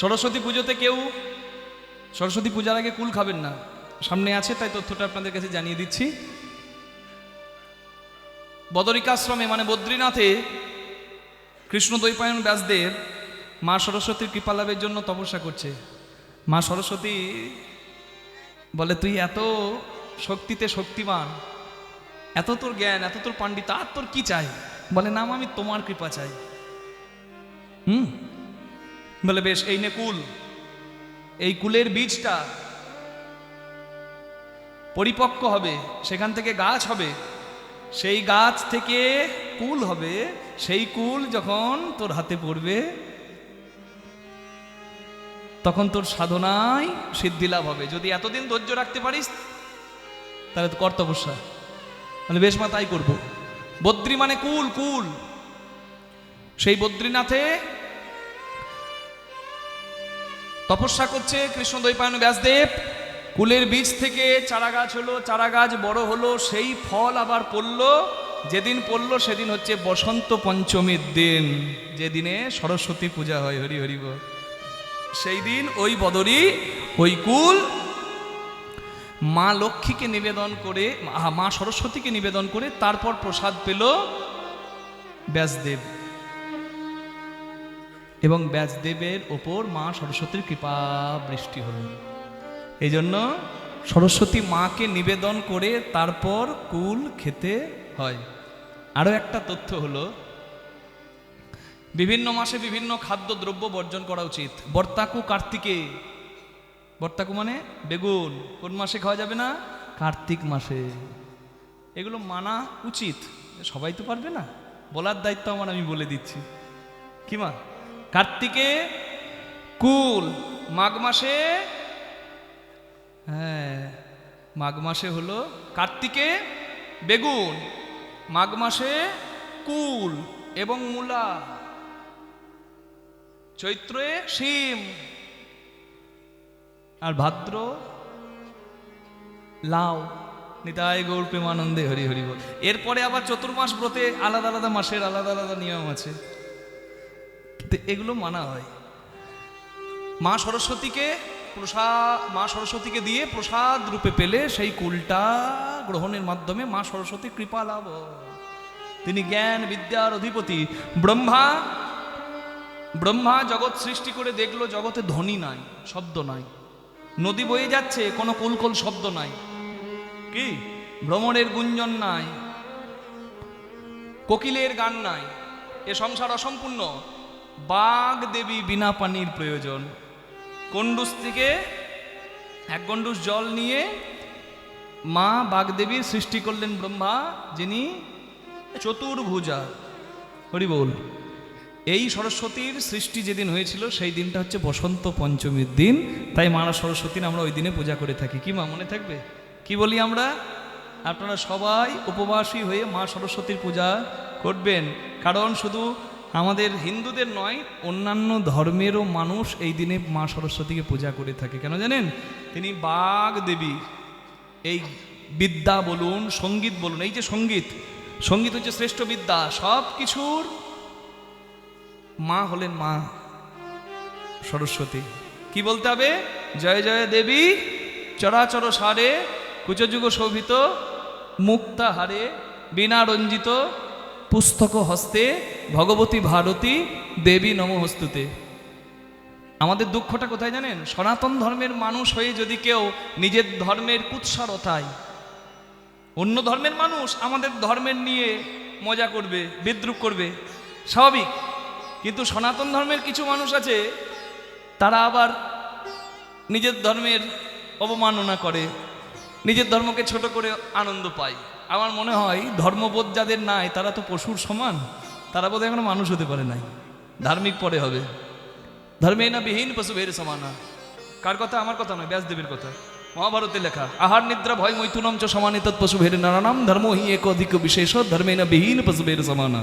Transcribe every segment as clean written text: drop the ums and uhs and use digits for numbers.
সরস্বতী পুজোতে কেউ সরস্বতী পূজার আগে কুল খাবেন না, সামনে আছে তাই তথ্যটা আপনাদের কাছে জানিয়ে দিচ্ছি। বদরিকাশ্রমে মানে বদ্রীনাথে কৃষ্ণ দ্বৈপায়ন ব্যাসদেব মা সরস্বতীর কৃপালাভের জন্য তপস্যা করছে। মা সরস্বতী বলে, তুই এত শক্তিতে শক্তিমান, এত তোর জ্ঞান, এত তোর পাণ্ডিত্য, আর তোর কি চাই? বলে, না আমি তোমার কৃপা চাই। বলে, বেশ, এই নে কুল। এই কুলের বীজটা পরিপক্ক হবে, সেখান থেকে গাছ হবে, সেই গাছ থেকে কুল হবে। সেই কুল যখন তোর হাতে পড়বে তখন তোর সাধনায় সিদ্ধি লাভ হবে। যদি এতদিন ধৈর্য রাখতে পারিস তাহলে তো কর তপস্যা। মানে বেশ মা, তাই করবো। বদ্রী মানে কুল, কুল। সেই বদ্রীনাথে তপস্যা করছে কৃষ্ণ দ্বৈপায়ন ব্যাসদেব। কুলের বীজ থেকে চারা গাছ হলো, চারা গাছ বড় হলো, সেই ফল আবার পড়লো। যেদিন পড়লো সেদিন হচ্ছে বসন্ত পঞ্চমীর দিন, যেদিনে সরস্বতী পূজা হয়। হরি হরি বল। সেই দিন ওই বদরী, ওই কুল মা লক্ষ্মীকে নিবেদন করে, মা সরস্বতীকে নিবেদন করে তারপর প্রসাদ পেল ব্যাসদেব। এবং ব্যাসদেবের ওপর মা সরস্বতীর কৃপা বৃষ্টি হল। এই জন্য সরস্বতী মাকে নিবেদন করে তারপর কুল খেতে হয়। আরও একটা তথ্য হলো, বিভিন্ন মাসে বিভিন্ন খাদ্যদ্রব্য বর্জন করা উচিত। বর্তাকু কার্তিকে, বর্তাকু মানে বেগুন, কোন মাসে খাওয়া যাবে না? কার্তিক মাসে। এগুলো মানা উচিত। সবাই তো পারবে না, বলার দায়িত্ব আমার, আমি বলে দিচ্ছি। কি মা? কার্তিকে কুল, মাঘ মাসে, হ্যাঁ মাঘ মাসে হলো কার্তিকে বেগুন, মাঘ মাসে কুল এবং মূলা, চৈত্রে শিম, আর ভাদ্র লাউ। নিতাই গৌর প্রেমানন্দে হরি হরি বল। এরপরে আবার চতুর্মাস ব্রতে আলাদা আলাদা মাসের আলাদা আলাদা নিয়ম আছে, এগুলো মানা হয়। মা সরস্বতীকে মা সরস্বতীকে দিয়ে প্রসাদ রূপে পেলে সেই কুলটা গ্রহণের মাধ্যমে মা সরস্বতী কৃপা লাভ। তিনি জ্ঞান বিদ্যার অধিপতি। ব্রহ্মা জগৎ সৃষ্টি করে দেখলো জগতে ধ্বনি নাই, শব্দ নাই। নদী বয়ে যাচ্ছে, কোনো কুলকুল শব্দ নাই, কি ভ্রমণের গুঞ্জন নাই, কোকিলের গান নাই, এ সংসার অসম্পূর্ণ। বাঘ দেবী বিনা পানির প্রয়োজন। গন্ডুস থেকে এক গন্ডুস জল নিয়ে মা বাগদেবীর সৃষ্টি করলেন ব্রহ্মা, যিনি চতুর্ভুজা। হরি বল। এই সরস্বতীর সৃষ্টি যেদিন হয়েছিল সেই দিনটা হচ্ছে বসন্ত পঞ্চমীর দিন, তাই মা সরস্বতীর আমরা ওই দিনে পূজা করে থাকি। কি মা, মনে থাকবে? কি বলি আমরা? আপনারা সবাই উপবাসী হয়ে মা সরস্বতীর পূজা করবেন। কারণ শুধু আমাদের হিন্দুদের নয়, অন্যান্য ধর্মেরও মানুষ এই দিনে মা সরস্বতীকে পূজা করে থাকে। কেন জানেন? তিনি বাগ দেবী। এই বিদ্যা বলুন, সঙ্গীত বলুন, এই যে সঙ্গীত হচ্ছে শ্রেষ্ঠ বিদ্যা, সব কিছুর মা হলেন মা সরস্বতী। কি বলতে হবে? জয় জয় দেবী চরাচর সারে, কুচযুগ শোভিত মুক্তা হারে, বীণা রঞ্জিত পুস্তক হস্তে, ভগবতী ভারতী দেবী নমস্তুতে। আমাদের দুঃখটা কোথায় জানেন? সনাতন ধর্মের মানুষ হয়ে যদি কেউ নিজের ধর্মের কুৎসারতায়, অন্য ধর্মের মানুষ আমাদের ধর্মের নিয়ে মজা করবে, বিদ্রুপ করবে, স্বাভাবিক। কিন্তু সনাতন ধর্মের কিছু মানুষ আছে, তারা আবার নিজের ধর্মের অবমাননা করে, নিজের ধর্মকে ছোট করে আনন্দ পায়। আমার মনে হয় ধর্মবোধ যাদের নাই তারা তো পশুর সমান, তারা বোধহয় এখনো মানুষ হতে পারে নাই। ধার্মিক পরে হবে। ধর্মে না বিহীন পশু ভের সমানা। কার কথা? আমার কথা নয়, ব্যাসদেবের কথা, মহাভারতে লেখা। আহার নিদ্রা ভয় মৈথুনম চ সমানিত পশু ভের নারানাম ধর্ম হি এক অধিক বিশেষ ধর্মে না বিহীন পশু ভের সমানা।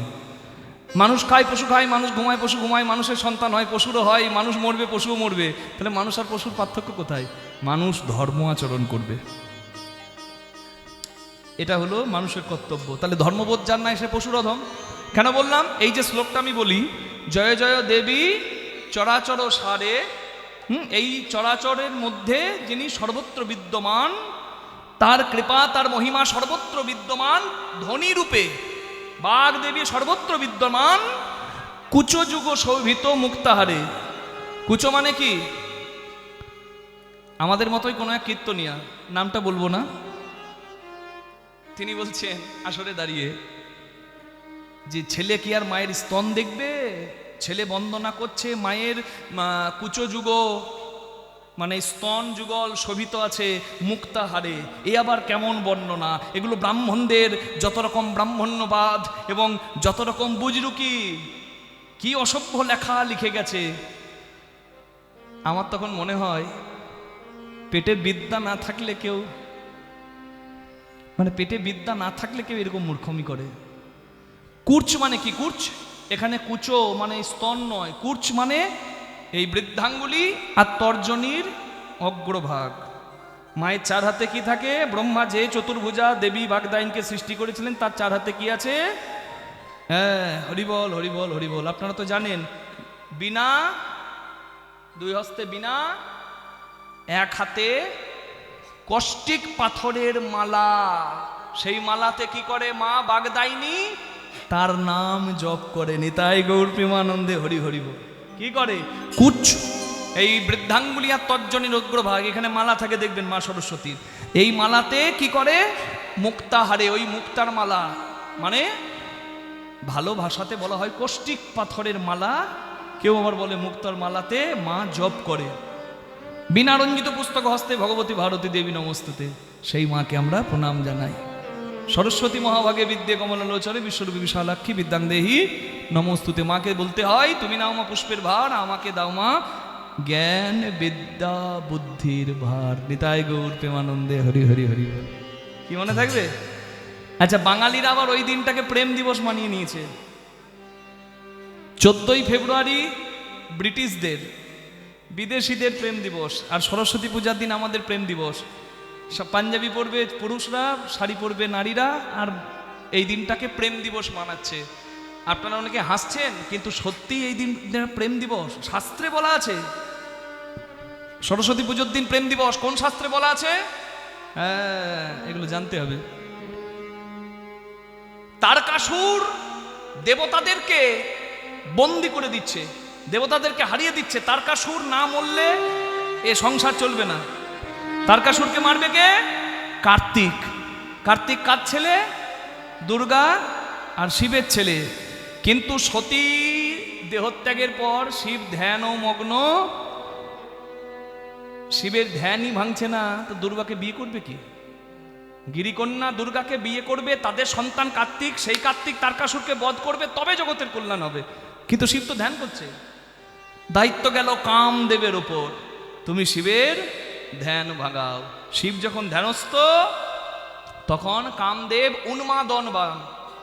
মানুষ খায়, পশু খায়, মানুষ ঘুমায়, পশু ঘুমায়, মানুষের সন্তান হয়, পশুরও হয়, মানুষ মরবে, পশুও মরবে। তাহলে মানুষ আর পশুর পার্থক্য কোথায়? মানুষ ধর্ম আচরণ করবে, এটা হলো মানুষের কর্তব্য। তাহলে ধর্মবোধ যার নাই সে পশুর অধম। কেন বললাম? এই যে শ্লোকটা আমি বলি, জয় জয় দেবী চরাচর সারে এই চরাচরের মধ্যে যিনি সর্বত্র বিদ্যমান, তার কৃপা তার মহিমা সর্বত্র বিদ্যমান, ধনী রূপে বাগদেবী সর্বত্র বিদ্যমান, কুচযুগ শোভিত মুক্তাহারে। কুচ মানে কি? আমাদের মতোই কোনো এক কীর্তনিয়া, নামটা বলবো না, তিনি বলছেন আসরে দাঁড়িয়ে যে ছেলে কি আর মায়ের স্তন দেখবে? ছেলে বন্দনা করছে, মায়ের কুচযুগ মানে স্তন যুগল শোভিত আছে মুক্তাহারে। এ আবার কেমন বর্ণনা? এগুলো ব্রাহ্মণদের যত রকম ব্রাহ্মণ্যবাদ এবং যত রকম বুজরুকি কি অসভ্য লেখা লিখে গেছে। আমার তখন মনে হয় পেটে বিদ্যা না থাকলে কেউ, মানে পেটে বিদ্যা না থাকলে কেউ এরকম মূর্খমি করে। কুর্চ মানে কি? কুর্চ এখানে কুচো মানে স্তন নয়, কুর্চ মানে এই বৃদ্ধাঙ্গুলি আর তর্জনীর অগ্রভাগ। মায়ের চার হাতে কি থাকে? ব্রহ্মা যে চতুর্ভুজা দেবী বাগদাইনকে সৃষ্টি করেছিলেন তার চার হাতে কি আছে? হ্যাঁ, হরিবল হরিবল হরিবল। আপনারা তো জানেন বীণা, দুই হস্তে বীণা, এক হাতে কষ্টিক পাথরের মালা। সেই মালাতে কি করে মা বাগদাইনি? তার নাম জপ করে। নিতাই গৌর প্রেমানন্দে হরি হরিব। কি করে? কুচ এই বৃদ্ধাঙ্গুলি আর তর্জনীর অগ্রভাগ, এখানে মালা থাকে দেখবেন মা সরস্বতীর। এই মালাতে কি করে? মুক্তাহারে, ওই মুক্তার মালা মানে ভালো ভাষাতে বলা হয় কষ্টিক পাথরের মালা, কেউ আবার বলে মুক্তার মালাতে মা জপ করে। বিনারঞ্জিত পুস্তক হস্তে ভগবতী ভারতী দেবী নমস্তুতে। সেই মাকে আমরা প্রণাম জানাই। সরস্বতী মহাভাগে বিদ্যে কমলোচরে বিশ্বরূপী বিশালাক্ষী বিদ্যাং দেহি নমস্তুতে। মাকে বলতে হয় তুমি নাও মা পুষ্পের ভার, আমাকে দাও মা জ্ঞান বিদ্যা বুদ্ধির ভার। নিতাই গৌর প্রেমানন্দে হরি হরি হরি। কি মনে থাকবে? আচ্ছা, বাঙালিরা আবার ওই দিনটাকে প্রেম দিবস মানিয়ে নিয়েছে। 14ই ফেব্রুয়ারি ব্রিটিশদের, বিদেশিদের প্রেম দিবস, আর সরস্বতী পূজার দিন আমাদের প্রেম দিবস। সব পাঞ্জাবি পরবে পুরুষরা, শাড়ি পরবে নারীরা, আর এই দিনটাকে প্রেম দিবস মানাচ্ছে। আপনারা অনেকে হাসছেন, কিন্তু সত্যি এই দিন প্রেম দিবস। শাস্ত্রে বলা আছে সরস্বতী পুজোর দিন প্রেম দিবস। কোন শাস্ত্রে বলা আছে? হ্যাঁ, এগুলো জানতে হবে। তারকাসুর দেবতাদেরকে বন্দি করে দিচ্ছে, দেবতাদেরকে হারিয়ে দিচ্ছে। তারকাসুর না মরলে এ সংসার চলবে না। তারকাসুরকে মারবে কে? কার্তিক। কার্তিক কার ছেলে? দুর্গা আর শিবের ছেলে। কিন্তু সতী দেহত্যাগের পর শিব ধ্যান ও মগ্ন, শিবের ধ্যানই ভাঙছে না, তো দুর্গাকে বিয়ে করবে কি? গিরিকন্যা দুর্গাকে বিয়ে করবে, তাদের সন্তান কার্তিক, সেই কার্তিক তারকাসুরকে বধ করবে, তবে জগতের কল্যাণ হবে। কিন্তু শিব তো ধ্যান করছে। দায়িত্ব গেল কামদেবের ওপর, তুমি শিবের ধ্যান ভাগাও। শিব যখন ধ্যানস্থ, তখন কামদেব উন্মাদন বা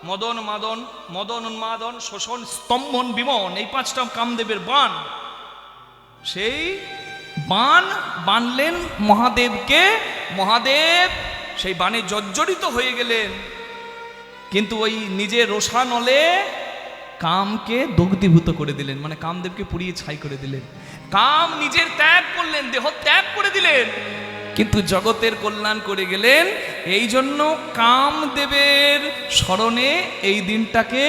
মদন মাদন, মদন উন্মাদন, শোষণ, স্তম্ভন, বিমন, এই 5টা কামদেবের বাণ। সেই বাণ বানলেন মহাদেবকে। মহাদেব সেই বাণে জর্জরিত হয়ে গেলেন, কিন্তু ওই নিজের রোষানলে কামকে দগ্ধীভূত করে দিলেন, মানে কামদেবকে পুড়িয়ে ছাই করে দিলেন। কাম নিজের ত্যাগ করলেন, দেহ ত্যাগ করে দিলেন, কিন্তু জগতের কল্যাণ করে গেলেন। এই জন্য কামদেবের স্মরণে এই দিনটাকে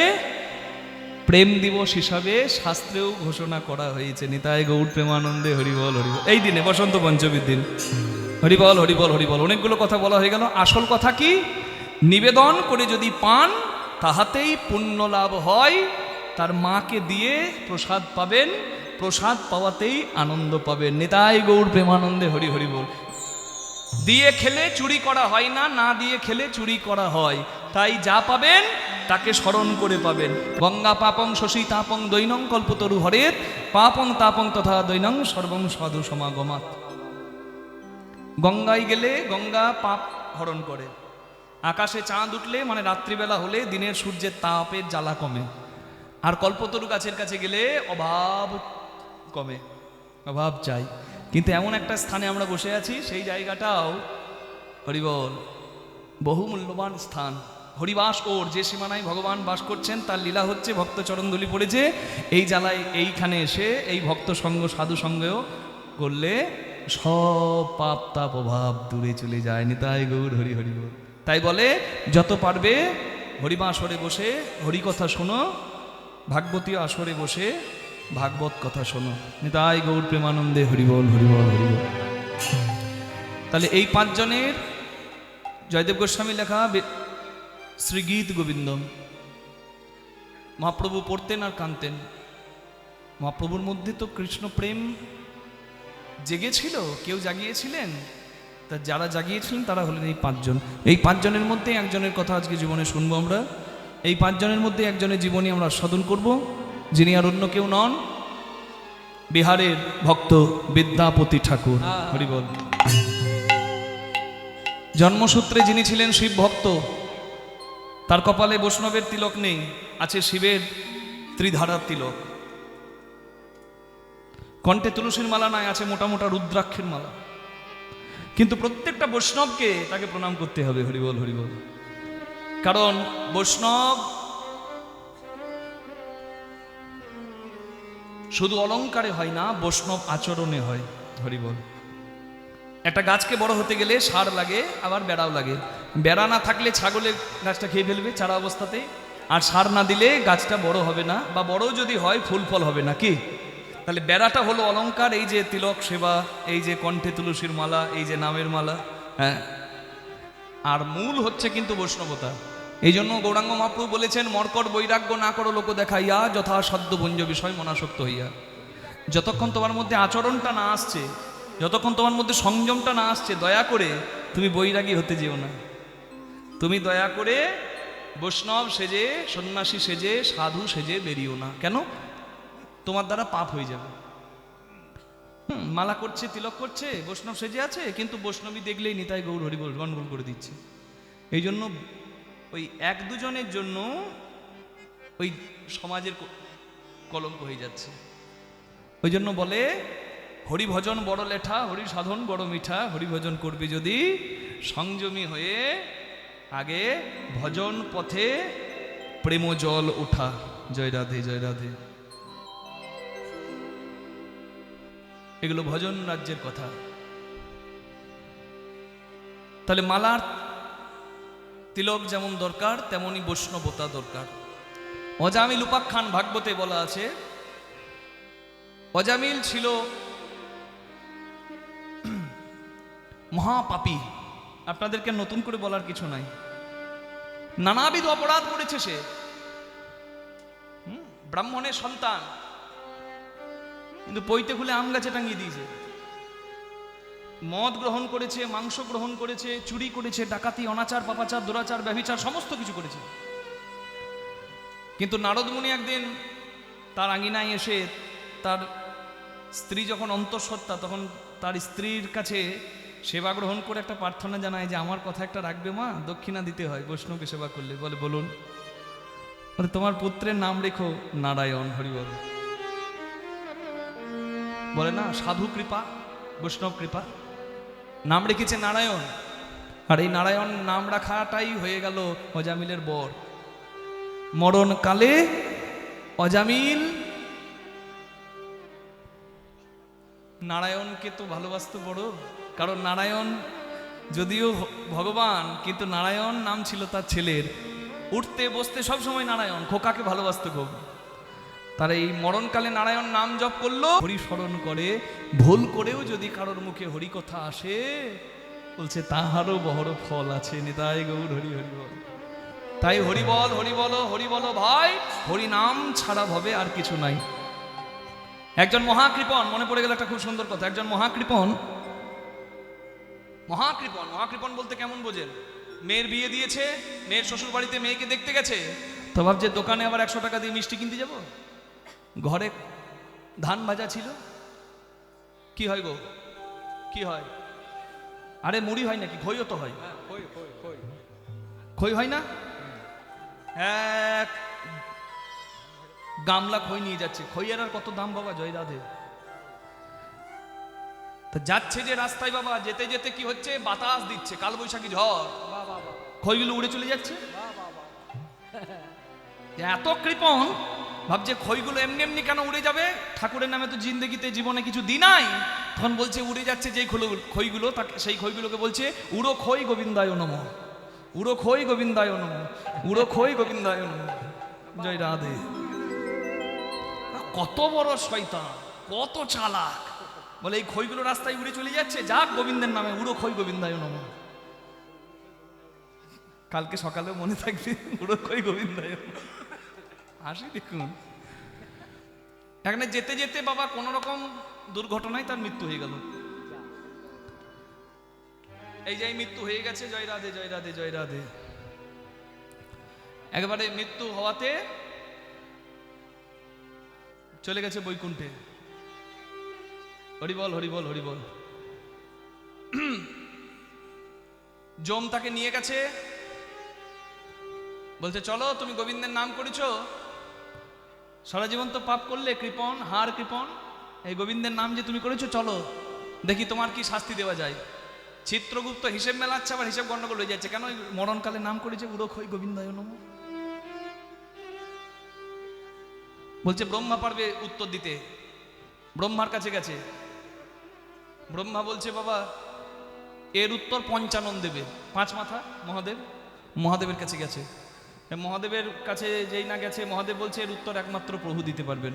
প্রেম দিবস হিসাবে শাস্ত্রেও ঘোষণা করা হয়েছে। নিতাই গৌর প্রেমানন্দে হরিবল হরিবল। এই দিনে বসন্ত পঞ্চমীর দিন হরিবল হরিবল হরিবল। অনেকগুলো কথা বলা হয়ে গেল। আসল কথা কি? নিবেদন করে যদি পান তাহাতেই পুণ্য লাভ হয়। তার মাকে দিয়ে প্রসাদ পাবেন, প্রসাদ পাওয়াতেই আনন্দ পাবেন। নিতাই গৌর প্রেমানন্দে হরি হরি বল। দিয়ে খেলে চুরি করা হয় না, না দিয়ে খেলে চুরি করা হয়। তাই যা পাবেন তাকে স্মরণ করে পাবেন। গঙ্গা পাপং শশী তাপং দৈনং কল্পতরু হরেত পাপং তাপং তথা দৈনং সর্বং সাধু সমাগমাত। গঙ্গায় গেলে গঙ্গা পাপ হরণ করে। আকাশে চাঁদ উঠলে মানে রাত্রিবেলা হলে দিনের সূর্যের তাপের জ্বালা কমে। আর কল্পতরু গাছের কাছে গেলে অভাব কমে, অভাব চাই। কিন্তু এমন একটা স্থানে আমরা বসে আছি, সেই জায়গাটাও হরিবল বহু মূল্যবান স্থান। হরিবাস ওর, যে সীমানায় ভগবান বাস করছেন তার লীলা হচ্ছে, ভক্ত চরণধুলি পড়েছে। এই জ্বালায় এইখানে এসে এই ভক্ত সঙ্গ সাধু সঙ্গেও করলে সব পাপ তাপ অভাব দূরে চলে যায়। নিতাই গৌর হরি হরি বল। তাই বলে যত পারবে হরিমা আসরে বসে হরি কথা শোনো, ভাগবতী আসরে বসে ভাগবত কথা শোনো। নিতাই গৌর প্রেমানন্দে হরি বল হরি বল হরি বল। তাহলে এই পাঁচজনের জয়দেব গোস্বামী লেখা শ্রীগীত গোবিন্দম মহাপ্রভু পড়তেন আর কাঁদতেন। মহাপ্রভুর মধ্যে তো কৃষ্ণ প্রেম জেগেছিল, কেউ জাগিয়েছিলেন, তা যারা জাগিয়েছিলেন তারা হলেন এই পাঁচজন। এই পাঁচজনের মধ্যে একজনের কথা আজকে জীবনে শুনবো আমরা। এই পাঁচজনের মধ্যে একজনের জীবনী আমরা আস্বাদন করব, যিনি আর অন্য কেউ নন, বিহারের ভক্ত বিদ্যাপতি ঠাকুর। হরিবল। জন্মসূত্রে যিনি ছিলেন শিব ভক্ত, তার কপালে বৈষ্ণবের তিলক নেই, আছে শিবের ত্রিধারার তিলক। কণ্ঠে তুলসীর মালা নাই, আছে মোটা মোটা রুদ্রাক্ষের মালা। কিন্তু প্রত্যেকটা বৈষ্ণবকে তাকে প্রণাম করতে হবে। হরিবল হরিবল। কারণ বৈষ্ণব শুধু অলঙ্কারে হয় না, বৈষ্ণব আচরণে হয়। হরিবল। একটা গাছকে বড় হতে গেলে সার লাগে, আবার বেড়াও লাগে। বেড়া না থাকলে ছাগলে গাছটা খেয়ে ফেলবে চারা অবস্থাতে, আর সার না দিলে গাছটা বড় হবে না, বা বড় যদি হয় ফুল ফল হবে না। কি? তাহলে বেড়াটা হলো অলঙ্কার, এই যে তিলক সেবা, এই যে কণ্ঠে তুলসীর মালা, এই যে নামের মালা, হ্যাঁ। আর মূল হচ্ছে কিন্তু বৈষ্ণবতা। এই জন্য গৌরাঙ্গ মহাপ্রভু বলেছেন, মর্কট বৈরাগ্য না করো লোক দেখাইয়া, যথা সদ্য ভঞ্জ বিষয় মনাসক্ত হইয়া। যতক্ষণ তোমার মধ্যে আচরণটা না আসছে, যতক্ষণ তোমার মধ্যে সংযমটা না আসছে, দয়া করে তুমি বৈরাগী হতে যেও না। তুমি দয়া করে বৈষ্ণব সেজে, সন্ন্যাসী সেজে, সাধু সেজে বেরিয়েও না। কেন? তোমার দ্বারা পাপ হয়ে যাবে। মালা করছে, তিলক করছে, বৈষ্ণব সেজে আছে, কিন্তু বৈষ্ণবী দেখলেই নিতাই গৌর হরি বল গন্ডগোল করে দিচ্ছে। এই জন্য ওই এক দুজনের জন্য ওই সমাজের কলঙ্ক হয়ে যাচ্ছে। ওই জন্য বলে হরিভজন বড় লেঠা, হরি সাধন বড় মিঠা। হরিভজন করবি যদি সংযমী হয়ে, আগে ভজন পথে প্রেম জল ওঠা। জয় রাধে জয় রাধে। এগুলো ভজন রাজ্যের কথা। তাহলে মালার তিলক যেমন দরকার, তেমনি বৈষ্ণবতা দরকার। অজামিল উপাখ্যান ভাগবতে বলা আছে, অজামিল ছিল মহাপাপী। আপনাদেরকে নতুন করে বলার কিছু নাই, নানাবিধ অপরাধ করেছে সে। ব্রাহ্মণের সন্তান, কিন্তু পৈতে খুলে আম গাছে টাঙিয়ে দিয়েছে। মদ গ্রহণ করেছে, মাংস গ্রহণ করেছে, চুরি করেছে, ডাকাতি, অনাচার, পাপাচার, দুরাচার, ব্যভিচার সমস্ত কিছু করেছে। কিন্তু নারদ মুনি একদিন তার আঙিনায় এসে, তার স্ত্রী যখন অন্তঃসত্ত্বা, তখন তার স্ত্রীর কাছে সেবা গ্রহণ করে একটা প্রার্থনা জানায় যে আমার কথা একটা রাখবে মা, দক্ষিণা দিতে হয় বৈষ্ণবকে সেবা করলে। বলে বলুন। বলে তোমার পুত্রের নাম রেখো নারায়ণ। হরিবল। বলে না, সাধু কৃপা, বৈষ্ণব কৃপা, নাম রেখেছে নারায়ণ। আর এই নারায়ণ নাম রাখাটাই হয়ে গেল অজামিলের বর। মরণকালে অজামিল নারায়ণকে তো ভালোবাসতো বড়, কারণ নারায়ণ যদিও ভগবান, কিন্তু নারায়ণ নাম ছিল তার ছেলের। উঠতে বসতে সবসময় নারায়ণ, খোকাকে ভালোবাসতো খুব। তার এই মরণকালে নারায়ণ নাম জপ করলো, হরি স্মরণ করে। ভুল করেও যদি কারোর মুখে হরি কথা আসে, বলছে তাহারও বড় ফল আছে। নিতাই গৌর হরি হরি বল। তাই হরি বল, হরি বলো, হরি বলো ভাই। হরি নাম ছাড়া ভবে আর কিছু নাই। একজন মহাকৃপণ, মনে পড়ে গেল একটা খুব সুন্দর কথা। একজন মহাকৃপণ, মহাকৃপণ, মহাকৃপণ বলতে কেমন বোঝেন? মেয়ের বিয়ে দিয়েছে, মেয়ের শ্বশুর বাড়িতে মেয়েকে দেখতে গেছে, তো ভাবছে দোকানে আবার 100 টাকা দিয়ে মিষ্টি কিনতে যাব। ঘরে ধান ভাজা ছিল। কি হয় গো? কি হয়? আরে মুড়ি হয় নাকি? খইও তো হয়। খই হয় না? এক গামলা খই নিয়ে যাচ্ছে। খইয়ের আর কত দাম বাবা, জয় রাধে। তো যাচ্ছে যে রাস্তায় বাবা, যেতে যেতে কি হচ্ছে, বাতাস দিচ্ছে, কালবৈশাখী ঝড়, খইগুলো উড়ে চলে যাচ্ছে। এত কৃপণ, ভাবছে খইগুলো এমনি এমনি কেন উড়ে যাবে, ঠাকুরের নামে তো জিন্দগিতে জীবনে কিছু দিই নাই, তখন বলছে উড়ে যাচ্ছে যেই খইগুলো, তাকে সেই খইগুলোকে বলছে উড়ো খই গোবিন্দায় নমঃ, উড়ো খই গোবিন্দায় নমঃ, উড়ো খই গোবিন্দায় নমঃ। জয় রাধে। কত বড় শয়তান, কত চালাক। বলে এই খইগুলো রাস্তায় উড়ে চলে যাচ্ছে, যাক গোবিন্দের নামে উড়ো খই গোবিন্দায় নমঃ। কালকে সকালেও মনে থাকবে উড়ো খই গোবিন্দায় নমঃ। হাসি দেখুন। এখানে যেতে যেতে বাবা কোন রকম দুর্ঘটনায় তার মৃত্যু হয়ে গেল। এই যে মৃত্যু হয়ে গেছে। জয় রাধে, জয় রাধে, জয় রাধে। একবারে মৃত্যু হওয়াতে চলে গেছে বৈকুণ্ঠে। হরিবল, হরিবল, হরিবল। যম তাকে নিয়ে গেছে, বলছে চলো তুমি গোবিন্দের নাম করেছো, সারা জীবন তো পাপ করলে, কৃপণ, হার কৃপণ, এই গোবিন্দের নাম যে তুমি করেছো, চলো দেখি তোমার কি শাস্তি দেওয়া যায়। চিত্রগুপ্ত হিসেব মেলাচ্ছে, আবার হিসেব গন্ডগোল হয়ে যাচ্ছে। কেন? মরণকালে নাম করেছে উড়ো খই গোবিন্দায় নমঃ। বলছে ব্রহ্মা পারবে উত্তর দিতে। ব্রহ্মার কাছে গেছে। ব্রহ্মা বলছে বাবা এর উত্তর পঞ্চানন দেবে, 5 মাথা মহাদেব। মহাদেবের কাছে গেছে। মহাদেবের কাছে যেই না গেছে, মহাদেব বলছে এর উত্তর একমাত্র প্রভু দিতে পারবেন।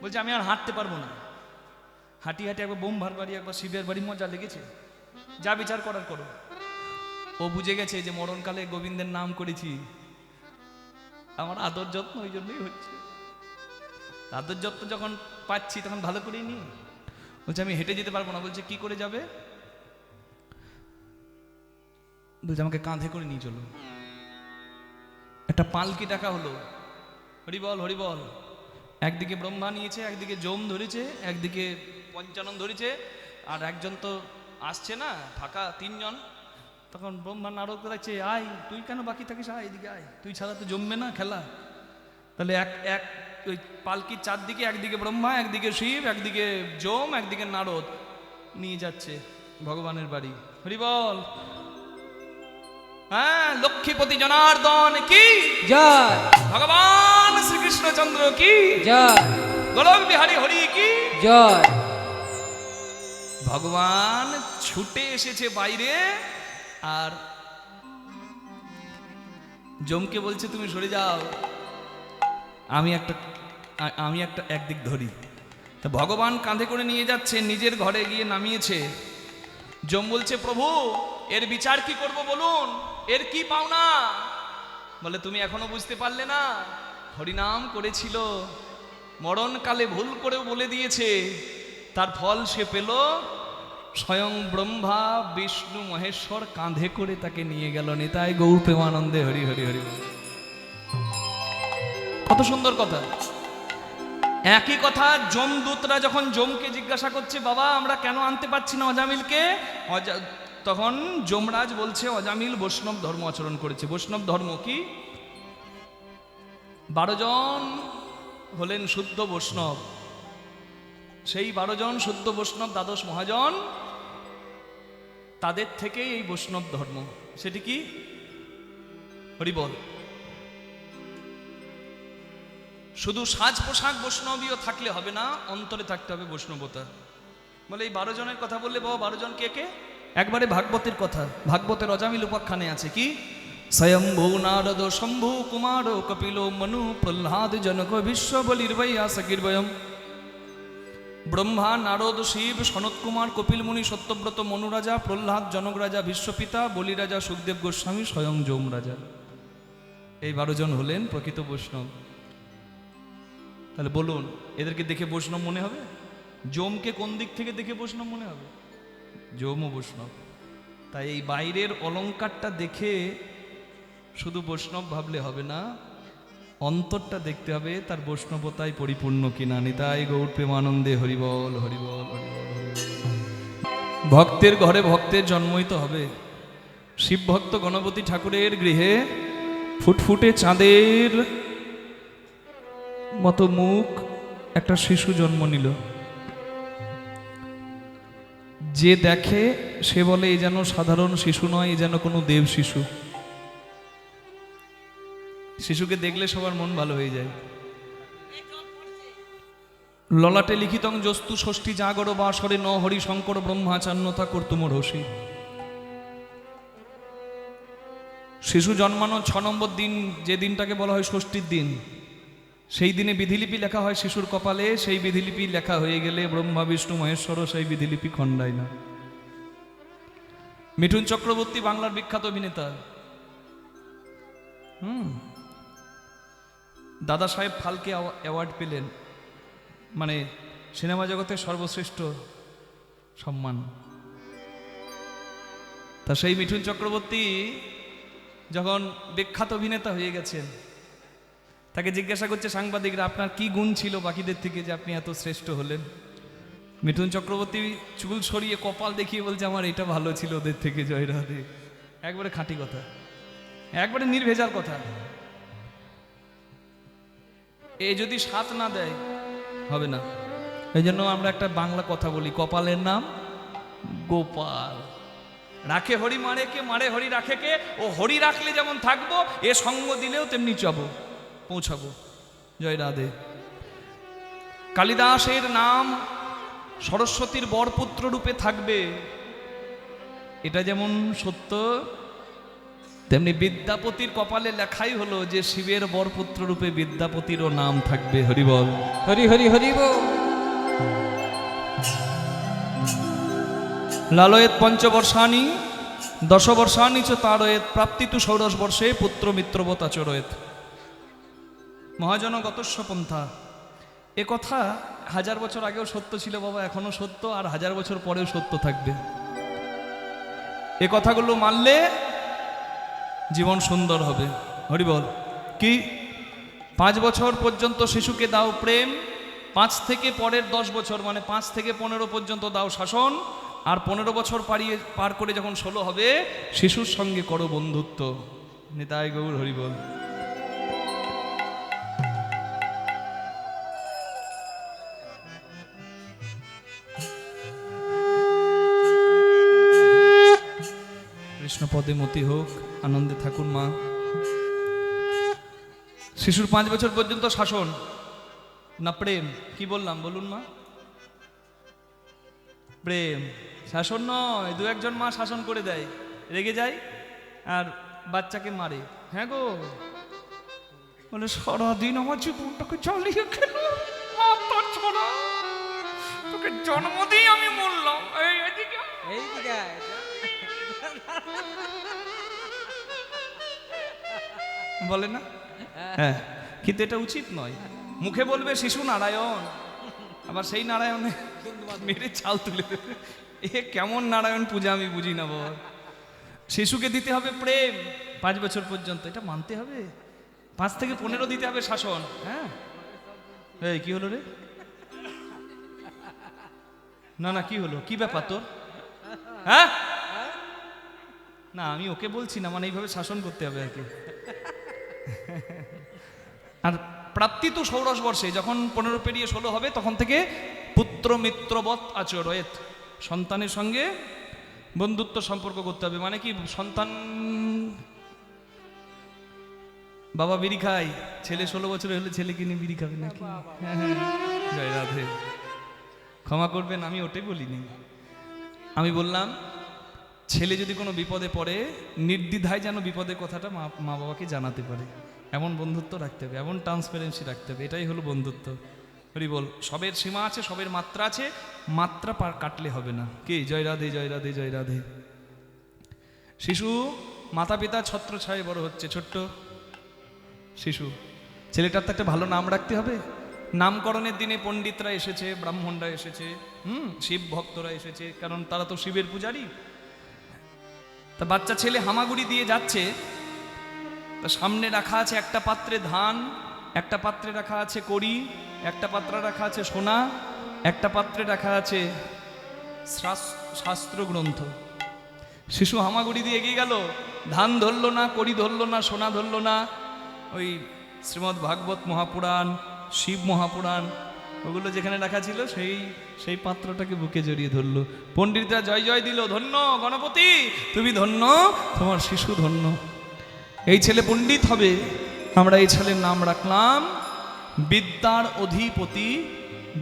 বলছে আমি আর হাঁটতে পারবো না, হাঁটি হাঁটি একবার ব্রহ্মার বাড়ি, একবার শিবের বাড়ি, মজা লেগেছে, যা বিচার করার করো। ও বুঝে গেছে যে মরণকালে গোবিন্দের নাম করেছি, আমার আদর যত্ন ওই জন্যই হচ্ছে। আদর যত্ন যখন পাচ্ছি তখন ভালো করেই নি। বলছে আমি হেঁটে যেতে পারবো না। বলছে কি করে যাবে? বলছে আমাকে কাঁধে করে নিয়ে চলো। একটা পালকি ডাকা হলো। হরিবল, হরিবল। একদিকে ব্রহ্মা নিয়েছে, একদিকে যম ধরেছে, একদিকে পঞ্চানন ধরেছে, আর একজন তো আসছে না, ফাঁকা 3 জন। তখন ব্রহ্মা নারদ রাখছে, আয় তুই কেন বাকি থাকিস, আয় এদিকে আয়, তুই ছাড়া তো জমবে না খেলা। তাহলে এক ওই পালকির 4 দিকে, একদিকে ব্রহ্মা, একদিকে শিব, একদিকে যম, একদিকে নারদ নিয়ে যাচ্ছে ভগবানের বাড়ি। হরিবল। হ্যাঁ, লক্ষ্মীপতি জনার্দন কি জয়, ভগবান শ্রীকৃষ্ণচন্দ্র কি জয়, গোলক বিহারী হরি কি জয়। ভগবান ছুটে এসেছে বাইরে, আর যমকে বলছে তুমি সরে যাও, আমি একটা একদিক ধরি। তা ভগবান কাঁধে করে নিয়ে যাচ্ছে, নিজের ঘরে গিয়ে নামিয়েছে। যম বলছে প্রভু এর বিচার কি করব বলুন, এর কি পাওনা? বলে তুমি এখনো বুঝতে পারলে না, হরিনাম করেছিল, মরণকালে ভুল করেও বলে দিয়েছে, তার ফল সে পেল। স্বয়ং ব্রহ্মা বিষ্ণু মহেশ্বর কাঁধে করে তাকে নিয়ে গেল। নিতাই গৌর প্রেমানন্দে হরি হরি হরি। কত সুন্দর কথা। একই কথা যমদূতরা যখন যমকে জিজ্ঞাসা করছে বাবা আমরা কেন আনতে পারছি না অজামিলকে, তখন যমরাজ বলছে অজামিল বৈষ্ণব ধর্ম আচরণ করেছে। বৈষ্ণব ধর্ম কি? 12 জন হলেন শুদ্ধ বৈষ্ণব, সেই 12 জন শুদ্ধ বৈষ্ণব, দ্বাদশ মহাজন, তাদের থেকেই এই বৈষ্ণব ধর্ম। সেটি কি? হরিবল। শুধু সাজ পোশাক বৈষ্ণবীয় থাকলে হবে না, অন্তরে থাকতে হবে বৈষ্ণবতা। বলে এই 12 জনের কথা বললে বাবা 12 জন কে কে? একবারে ভাগবতের কথা। ভাগবতের অজামিল উপাখ্যানে আছে কি? স্বয়ম্ভু নারদ শম্ভু কুমার কপিল মনু প্রহ্লাদ জনক বিশ্ব বলির বৈয়াসকির্বয়ম। ব্রহ্মা, নারদ, শিব, সনত কুমার, কপিল মুনি, সত্যব্রত, মনু রাজা, প্রহ্লাদ, জনক রাজা, বিশ্বপিতা, বলি রাজা, সুখদেব গোস্বামী, স্বয়ং যম রাজা। এই 12 জন হলেন প্রকৃত বৈষ্ণব। তাহলে বলুন এদেরকে দেখে বৈষ্ণব মনে হবে? যমকে কোন দিক থেকে দেখে বৈষ্ণব মনে হবে? যমও বৈষ্ণব। তাই এই বাইরের অলংকারটা দেখে শুধু বৈষ্ণব ভাবলে হবে না, অন্তরটা দেখতে হবে তার বৈষ্ণবতায় পরিপূর্ণ কিনা। নিতাই গৌর প্রেমানন্দে হরিবল হরিবল হরিবল। ভক্তের ঘরে ভক্তের জন্মই তো হবে। শিব ভক্ত গণপতি ঠাকুরের গৃহে ফুটফুটে চাঁদের মতো মুখ একটা শিশু জন্ম নিল। যে দেখে সে বলে এ যেন সাধারণ শিশু নয়, এ যেন কোনো দেব শিশু। শিশুকে দেখলে সবার মন ভালো হয়ে যায়। ললাটে লিখিতং যস্তু ষষ্ঠী জাগর বাসরে ন হরি শঙ্কর ব্রহ্মাচান্যতা কর্তুম রসি। শিশু জন্মানো 6 নম্বর দিন, যে দিনটাকে বলা হয় ষষ্ঠীর দিন, সেই দিনে বিধিলিপি লেখা হয় শিশুর কপালে। সেই বিধিলিপি লেখা হয়ে গেলে ব্রহ্মা বিষ্ণু মহেশ্বরও সেই বিধিলিপি খণ্ডায় না। মিঠুন চক্রবর্তী বাংলার বিখ্যাত অভিনেতা। দাদা সাহেব ফালকে অ্যাওয়ার্ড পেলেন, মানে সিনেমা জগতের সর্বশ্রেষ্ঠ সম্মান। তা সেই মিঠুন চক্রবর্তী যখন বিখ্যাত অভিনেতা হয়ে গেছেন, তাকে জিজ্ঞাসা করছে সাংবাদিকরা, আপনার কি গুণ ছিল বাকিদের থেকে যে আপনি এত শ্রেষ্ঠ হলেন? মিঠুন চক্রবর্তী চুল সরিয়ে কপাল দেখিয়ে বলছে, আমার এটা ভালো ছিল ওদের থেকে, জয় রাধে। একবারে খাঁটি কথা, একবারে নির্ভেজাল কথা। এ যদি সাথ না দেয় হবে না। এই জন্য আমরা একটা বাংলা কথা বলি, কপালের নাম গোপাল। রাখে হরি মারে কে, মারে হরি রাখে কে। ও হরি রাখলে যেমন থাকবো, এ সঙ্গ দিলেও তেমনি পৌঁছাবো। জয় রাধে। কালিদাসের নাম সরস্বতীর বরপুত্র রূপে থাকবে, এটা যেমন সত্য, তেমনি বিদ্যাপতির কপালে লেখাই হলো যে শিবের বরপুত্র রূপে বিদ্যাপতিরও নাম থাকবে। হরি বল, হরি হরি হরি বল। লালয়েত পঞ্চবর্ষানি 10 বর্ষানি চ তারয়েত প্রাপ্তিতু ষোড়শ বর্ষে পুত্র মিত্রবত আচরয়েত। মহাজনগতস্য পন্থা। এ কথা 1000 বছর আগেও সত্য ছিল বাবা, এখনো সত্য, আর 1000 বছর পরেও সত্য থাকবে। এ কথাগুলো মানলে জীবন সুন্দর হবে। হরি বল। কি 5 বছর পর্যন্ত শিশুকে দাও প্রেম, 5 থেকে পরের 10 বছর মানে 5 থেকে 15 পর্যন্ত দাও শাসন, আর 15 বছর পার করে যখন 16 হবে শিশুর সঙ্গে করো বন্ধুত্ব। নিতাই গৌর হরি বল। কৃষ্ণ পদে মতি হোক, আনন্দে থাকুন মা। শিশুর 5 বছর পর্যন্ত শাসন না প্রেম? কি বললাম বলুন মা? প্রেম, শাসন নয়। 2-1 মা শাসন করে দেয়, রেগে যায় আর বাচ্চাকে মারে। হ্যাঁ গো, বলে সারাদিন আমার জীবনটাকে জ্বালিয়ে খেল, তোকে জন্ম দিয়ে আমি মরলাম। বলে না? হ্যাঁ, কিন্তু এটা উচিত নয়। মুখে বলবে শিশু নারায়ণ, আবার সেই নারায়ণে মেরে চাল তুলে দেবে। এ কেমন নারায়ণ পূজা আমি বুঝি না বাবা। শিশুকে দিতে হবে প্রেম 5 বছর পর্যন্ত, এটা মানতে হবে। 5 থেকে 15 দিতে হবে শাসন। হ্যাঁ, এই কি হলো রে? না না, কি হলো? কি ব্যাপার তোর? হ্যাঁ না, আমি ওকে বলছি না, মানে এইভাবে শাসন করতে হবে আর কি। আর প্রাপ্তি তো ষোড়শ বর্ষে, যখন 15 পেরিয়ে 16 হবে তখন থেকে পুত্র মিত্রবৎ আচরয়েত, সন্তানের সঙ্গে বন্ধুত্ব সম্পর্ক করতে হবে। মানে কি, সন্তান বাবা বিড়ি খায়, ছেলে 16 বছরের হলে ছেলে কিনে বিড়ি খাবে নাকি? জয় রাধে। ক্ষমা করবেন, আমি ওটাই বলিনি। আমি বললাম ছেলে যদি কোনো বিপদে পড়ে নির্দ্বিধায় যেন বিপদের কথাটা মা বাবাকে জানাতে পারে, এমন বন্ধুত্ব রাখতে হবে, এমন ট্রান্সপারেন্সি রাখতে হবে। এটাই হলো বন্ধুত্ব। হরি বল। সবের সীমা আছে, সবের মাত্রা আছে, মাত্রা পার কাটলে হবে না। কি? জয় রাধে, জয় রাধে, জয় রাধে। শিশু মাতা পিতা ছত্রছায়ায় বড় হচ্ছে, ছোট্ট শিশু। ছেলেটার তো একটা ভালো নাম রাখতে হবে। নামকরণের দিনে পণ্ডিতরা এসেছে, ব্রাহ্মণরা এসেছে, শিব ভক্তরা এসেছে, কারণ তারা তো শিবের পূজারী। তা বাচ্চা ছেলে হামাগুড়ি দিয়ে যাচ্ছে, তা সামনে রাখা আছে একটা পাত্রে ধান, একটা পাত্রে রাখা আছে কড়ি, একটা পাত্রে রাখা আছে সোনা, একটা পাত্রে রাখা আছে শাস্ত্র গ্রন্থ। শিশু হামাগুড়ি দিয়ে এগিয়ে গেল, ধান ধরল না, কড়ি ধরল না, সোনা ধরল না, ওই শ্রীমদ্ ভাগবত মহাপুরাণ, শিব মহাপুরাণ ওগুলো যেখানে রাখা ছিল সেই পাত্রটাকে বুকে জড়িয়ে ধরল। পণ্ডিতরা জয় জয় দিল, ধন্য গণপতি তুমি ধন্য, তোমার শিশু ধন্য। এই ছেলে পণ্ডিত হবে। আমরা এই ছেলের নাম রাখলাম বিদ্যার অধিপতি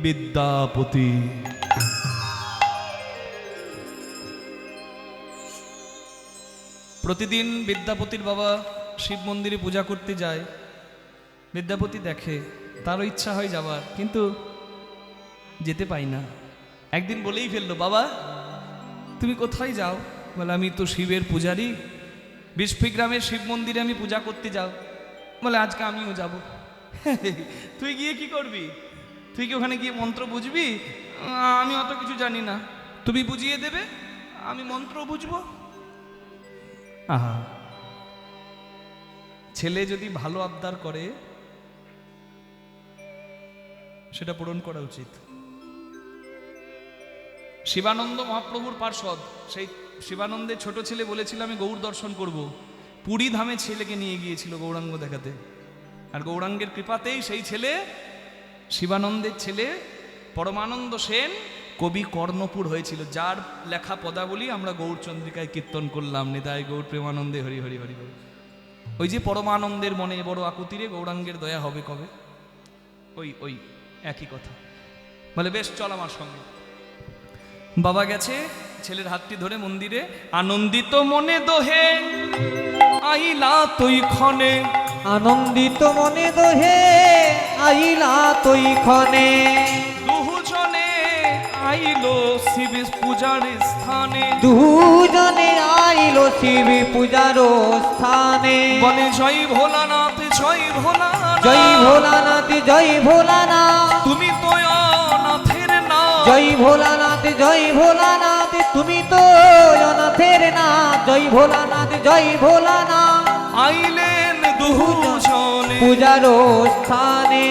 বিদ্যাপতি। প্রতিদিন বিদ্যাপতির বাবা শিব মন্দিরে পূজা করতে যায়। বিদ্যাপতি দেখে, তারও ইচ্ছা হয় যাবার, কিন্তু যেতে পাই না। একদিন বলেই ফেললো, বাবা তুমি কোথায় যাও? বলে আমি তো শিবের পূজারি, বিষ্ফিগ্রামের শিব মন্দিরে আমি পূজা করতে যাও। বলে আজকে আমিও যাব। তুই গিয়ে কি করবি? তুই কি ওখানে গিয়ে মন্ত্র বুঝবি? আমি অত কিছু জানি না, তুমি বুঝিয়ে দেবে, আমি মন্ত্র বুঝবো। আহা, ছেলে যদি ভালো আবদার করে সেটা পূরণ করা উচিত। শিবানন্দ মহাপ্রভুর পার্ষদ, সেই শিবানন্দের ছোট ছেলে বলেছিল আমি গৌর দর্শন করব। পুরী ধামে ছেলেকে নিয়ে গিয়েছিল গৌরাঙ্গ দেখাতে, আর গৌরাঙ্গের কৃপাতেই সেই ছেলে, শিবানন্দের ছেলে পরমানন্দ সেন কবি কর্ণপুর হয়েছিল, যার লেখা পদাবলী আমরা গৌরচন্দ্রিকায় কীর্তন করলাম, নিতাই গৌর প্রেমানন্দে হরি হরি হরি হরি। ওই যে পরমানন্দের মনে বড় আকুতিরে গৌরাঙ্গের দয়া হবে কবে, ওই ওই একই কথা। বলে বেশ চল আমার সঙ্গে। বাবা গেছে, ছেলের হাতটি ধরে মন্দিরে, আনন্দিত মনে দোহে আইলা তুই ক্ষণে, আনন্দিত মনে দোহে আইলা তুই ক্ষণে, দুজনে আইলো শিব পূজার স্থানে, দুজনে আইলো শিব পূজার স্থানে। বলে জয় ভোলানাথ জয় ভোলানাথ, জয় ভোলানাথ জয় ভোলানাথ, তুমি তো অনাথের না, জয় ভোলানাথ জয় ভোলানাথ, তুমি তো অনাথের না, জয় ভোলানাথ জয় ভোলানাথ। আইলেন দুজনে পূজার স্থানে,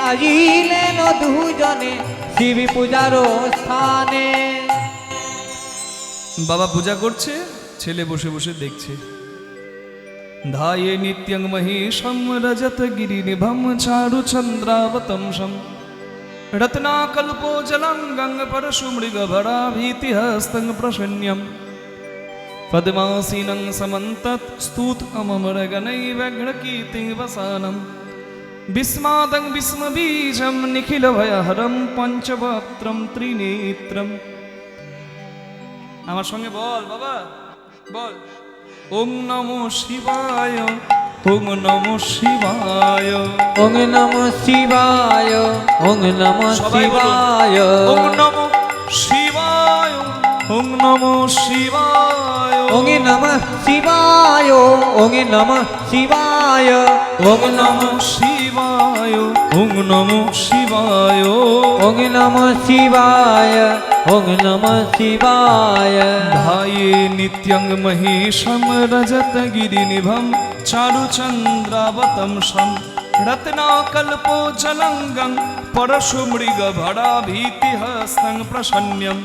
আইলেন দুজনে শিব পূজার স্থানে। বাবা পূজা করছে, ছেলে বসে বসে দেখছে। ধায়ে নিত্যং মহিষম রজত গিরি নিভম চারু চন্দ্রাবতংশম, রত্নাকল্পো জলং গঙ্গ পরশু মৃগ ভরা ভীতি হস্তং প্রসন্যম, পদ্মাসীনং সমন্তত स्तुत अमर गणै व्यग्र कीर्ति वसानम, विस्मादं विस्म बीजम निखिल भयहरम पंचवक्त्रम त्रिनेत्रम। আমার সঙ্গে বল বাবা, বল ওং নমো শিবায়, ওং নমো শিবায়, ওং নমঃ শিবায়, ওং নমঃ সবাই বলুন, শিবায়, ওং নমো শিবায়, ওং নমো শিবায়, ওং নমঃ শিবায়, ওং নমঃ শিবায়, ওং নমো শিবায়, ওং নমো শিবায়, ওং নমঃ শিবায়, ওং নমঃ শিবায়। ধায়ে নিত্যং মহিষম রজত গিরিনিভম চারুচন্দ্রাবতংশম, রত্নাকল্পো জলঙ্গং পরশু মৃগ ভরা ভীতি হস্তং প্রসন্যম,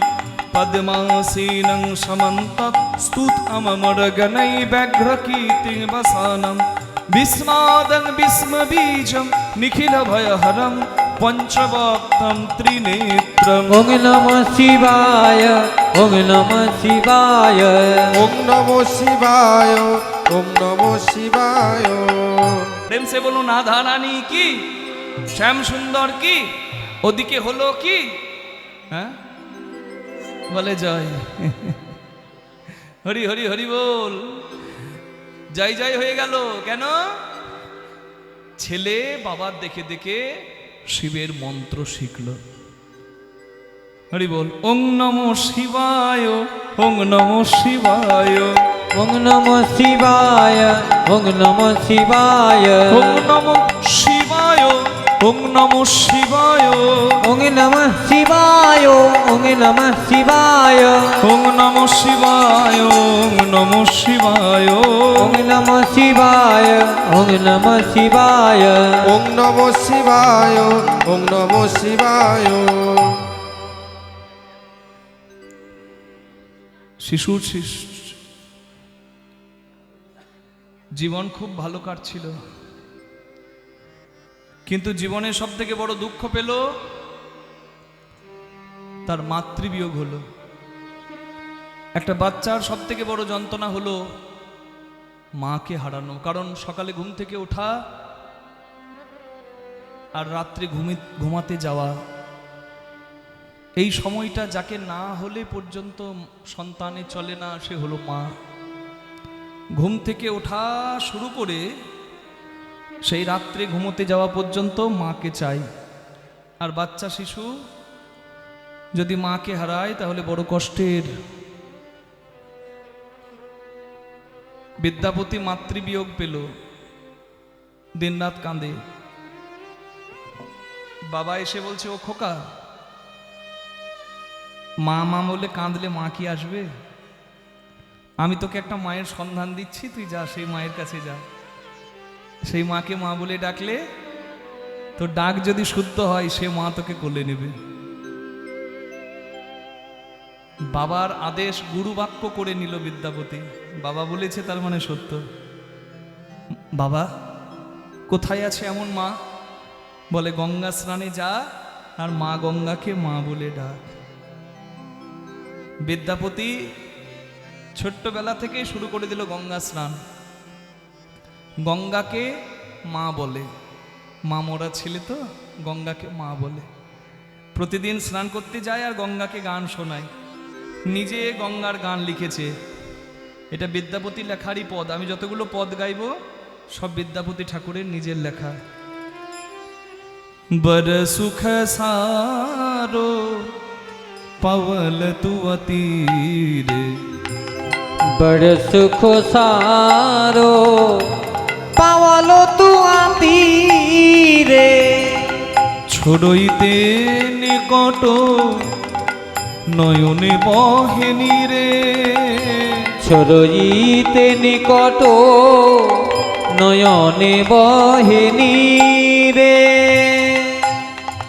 পদ্মাসীনং সমন্তত स्तुत अमर गणै व्यग्र कीर्ति वसानम, विस्मादं विस्म बीजम निखिल भयहरम पंचवक्त्रम त्रिनेत्रम। ওং নমঃ শিবায়, ওং নমঃ শিবায়, ওম নমো শিবায়, ওম নমো শিবায়। প্রেম সে বলুন রাধা রানী কি, শ্যাম সুন্দর কি, ওদিকে হলো কি, হ্যাঁ বলে জয় হরি হরি হরি বল, জয় জয় হয়ে গেল। কেন? ছেলে বাবার দেখে দেখে শিবের মন্ত্র শিখল। হরি বল, ওং নমো শিবায়, ওং নমো শিবায়, ওং নমঃ শিবায়, ওং নমঃ শিবায়, ওং নমো শিবায়, ওং নমো শিবায়, ওং নমঃ শিবায়, ওং নমঃ শিবায়, ওং নমো শিবায়, ওং নমো শিবায়, ওং নমঃ শিবায়, ওং নমঃ শিবায়। ওম নমো শিবায়, ওম নমো শিবায়। শিশুর জীবন খুব ভালো কাটছিল, কিন্তু জীবনের সব থেকে বড় দুঃখ পেল, তার মাতৃবিয়োগ হলো। একটা বাচ্চার সব থেকে বড় যন্ত্রণা হলো মাকে হারানো। কারণ সকালে ঘুম থেকে ওঠা আর রাত্রে ঘুমাতে যাওয়া এই সময়টা যাকে না হলে পর্যন্ত সন্তানে চলে না, সে হলো মা। ঘুম থেকে ওঠা শুরু করে সেই রাত্রে ঘুমোতে যাওয়া পর্যন্ত মাকে চাই। আর বাচ্চা শিশু যদি মাকে হারায় তাহলে বড় কষ্টের। বিদ্যাপতি মাতৃবিয়োগ পেল, দিনরাত কাঁদে। বাবা এসে বলছে, ও খোকা, মা মা বলে কাঁদলে মা কি আসবে? আমি তোকে একটা মায়ের সন্ধান দিচ্ছি, তুই যা, সেই মায়ের কাছে যা। সেই মাকে মা বলে ডাকলে তোর ডাক যদি শুদ্ধ হয়, সে মা তোকে কোলে নেবে। বাবার আদেশ গুরু বাক্য করে নিল বিদ্যাপতি। বাবা বলেছে তার মানে সত্য। বাবা, কোথায় আছে এমন মা? বলে, গঙ্গা স্নানে যা, আর মা গঙ্গাকে মা বলে ডাক। বিদ্যাপতি ছোট্টবেলা থেকে শুরু করে দিল গঙ্গা স্নান। গঙ্গাকে মা বলে, মা মরা ছেলে তো, গঙ্গাকে মা বলে। প্রতিদিন স্নান করতে যায় আর গঙ্গাকে গান শোনায়। নিজে গঙ্গার গান লিখেছে। এটা বিদ্যাপতি লেখারই পদ। আমি যতগুলো পদ গাইব সব বিদ্যাপতি ঠাকুরের নিজের লেখা। बर सुख सारो पवल तु अतीर, बड़ सुख सारो पावलो तू आतीरे। छोड़इते निकट नयने बहेनी रे, ছড়ইতে নিকট নয়নে বহেনি রে।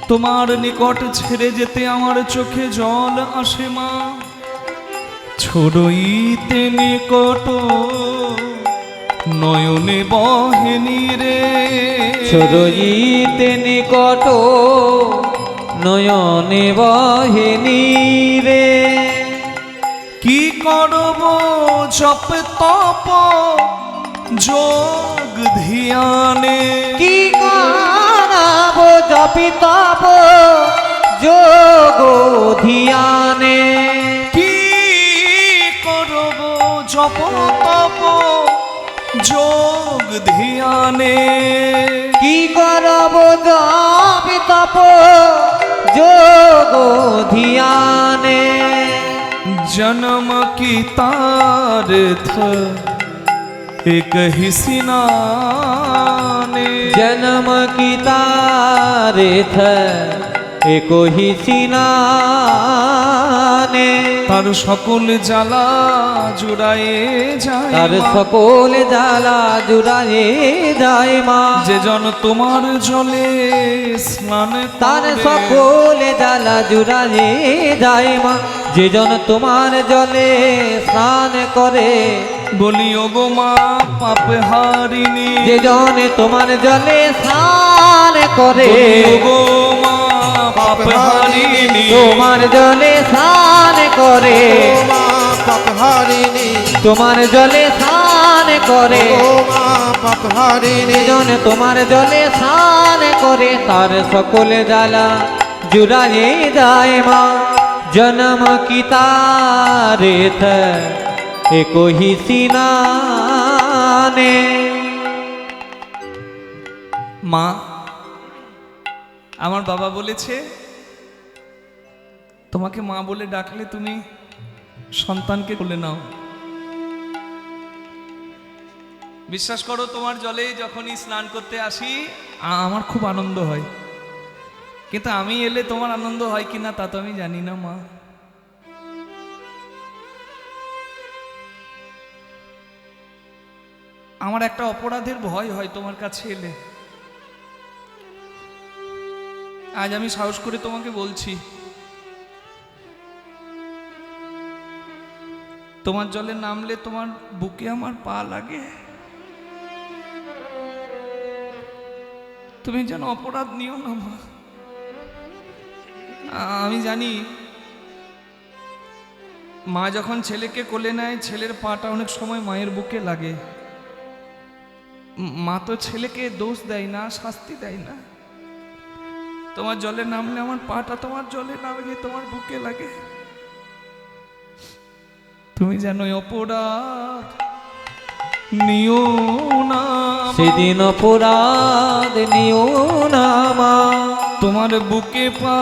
তোমার নিকট ছেড়ে যেতে আমার চোখে জল আসে মা। ছড়ইতে নিকট নয়নে বহেনি রে, ছড়ইতে নিকট নয়নে বহেনি রে। কি করব জপ তপ যোগ ধ্যানে, কি করাব জপি তপ যোগ ধ্যানে। কি করব জপ তপ যোগ ধ্যানে, কি করব জপি তপ যোগ ধ্যানে। जन्म की तारथ एक ही सिनाने, जन्म की तारीथ एको ही सिनाने। तार सकल জ্বালা জুড়ায়ে যায়, তার সকল জ্বালা জুড়ায়ে যায় মা। যে জন তোমার জলে স্নান তার করে, সকল জ্বালা জুড়ায়ে যায় মা। যে জন তোমার জলে স্নান করে, বলি ওগো মা পাপ হারিনি, যে জন তোমার জলে স্নান করে, বলি ওগো মা পাপ হারিনি, তোমার জলে স্নান করে, ও মা পাপহারিণী, তোমার জলে স্নান করে। ও মা পাপহারিণী, জন তোমার জলে স্নান করে, তার সকল জ্বালা জুড়ায়ে যায় মা। জন্ম কি তারিথ एको ही सिनाने। মা, আমার বাবা বলেছে তোমাকে মা বলে ডাকলে তুমি সন্তানকে কোলে নাও। বিশ্বাস করো, তোমার জলে যখনই স্নান করতে আসি আমার খুব আনন্দ হয়, কিন্তু আমি এলে তোমার আনন্দ হয় কিনা তা তো আমি জানি না মা। আমার একটা অপরাধের ভয় হয় তোমার কাছে এলে। আজ আমি সাহস করে তোমাকে বলছি, তোমার জলে নামলে তোমার বুকে আমার পা লাগে। তুমি যেন অপরাধ নিও না মা। আমি জানি মা যখন ছেলেকে কোলে নেয়, ছেলের পাটা অনেক সময় মায়ের বুকে লাগে। মা তো ছেলেকে দোষ দেয় না, শাস্তি দেয় না। তোমার জলে নামলে আমার পাটা তোমার জলে নামলে তোমার বুকে লাগে। তুমি যেন অপরাধ নিও না, সেদিন অপরাধ নিও না মা। তোমার বুকে পা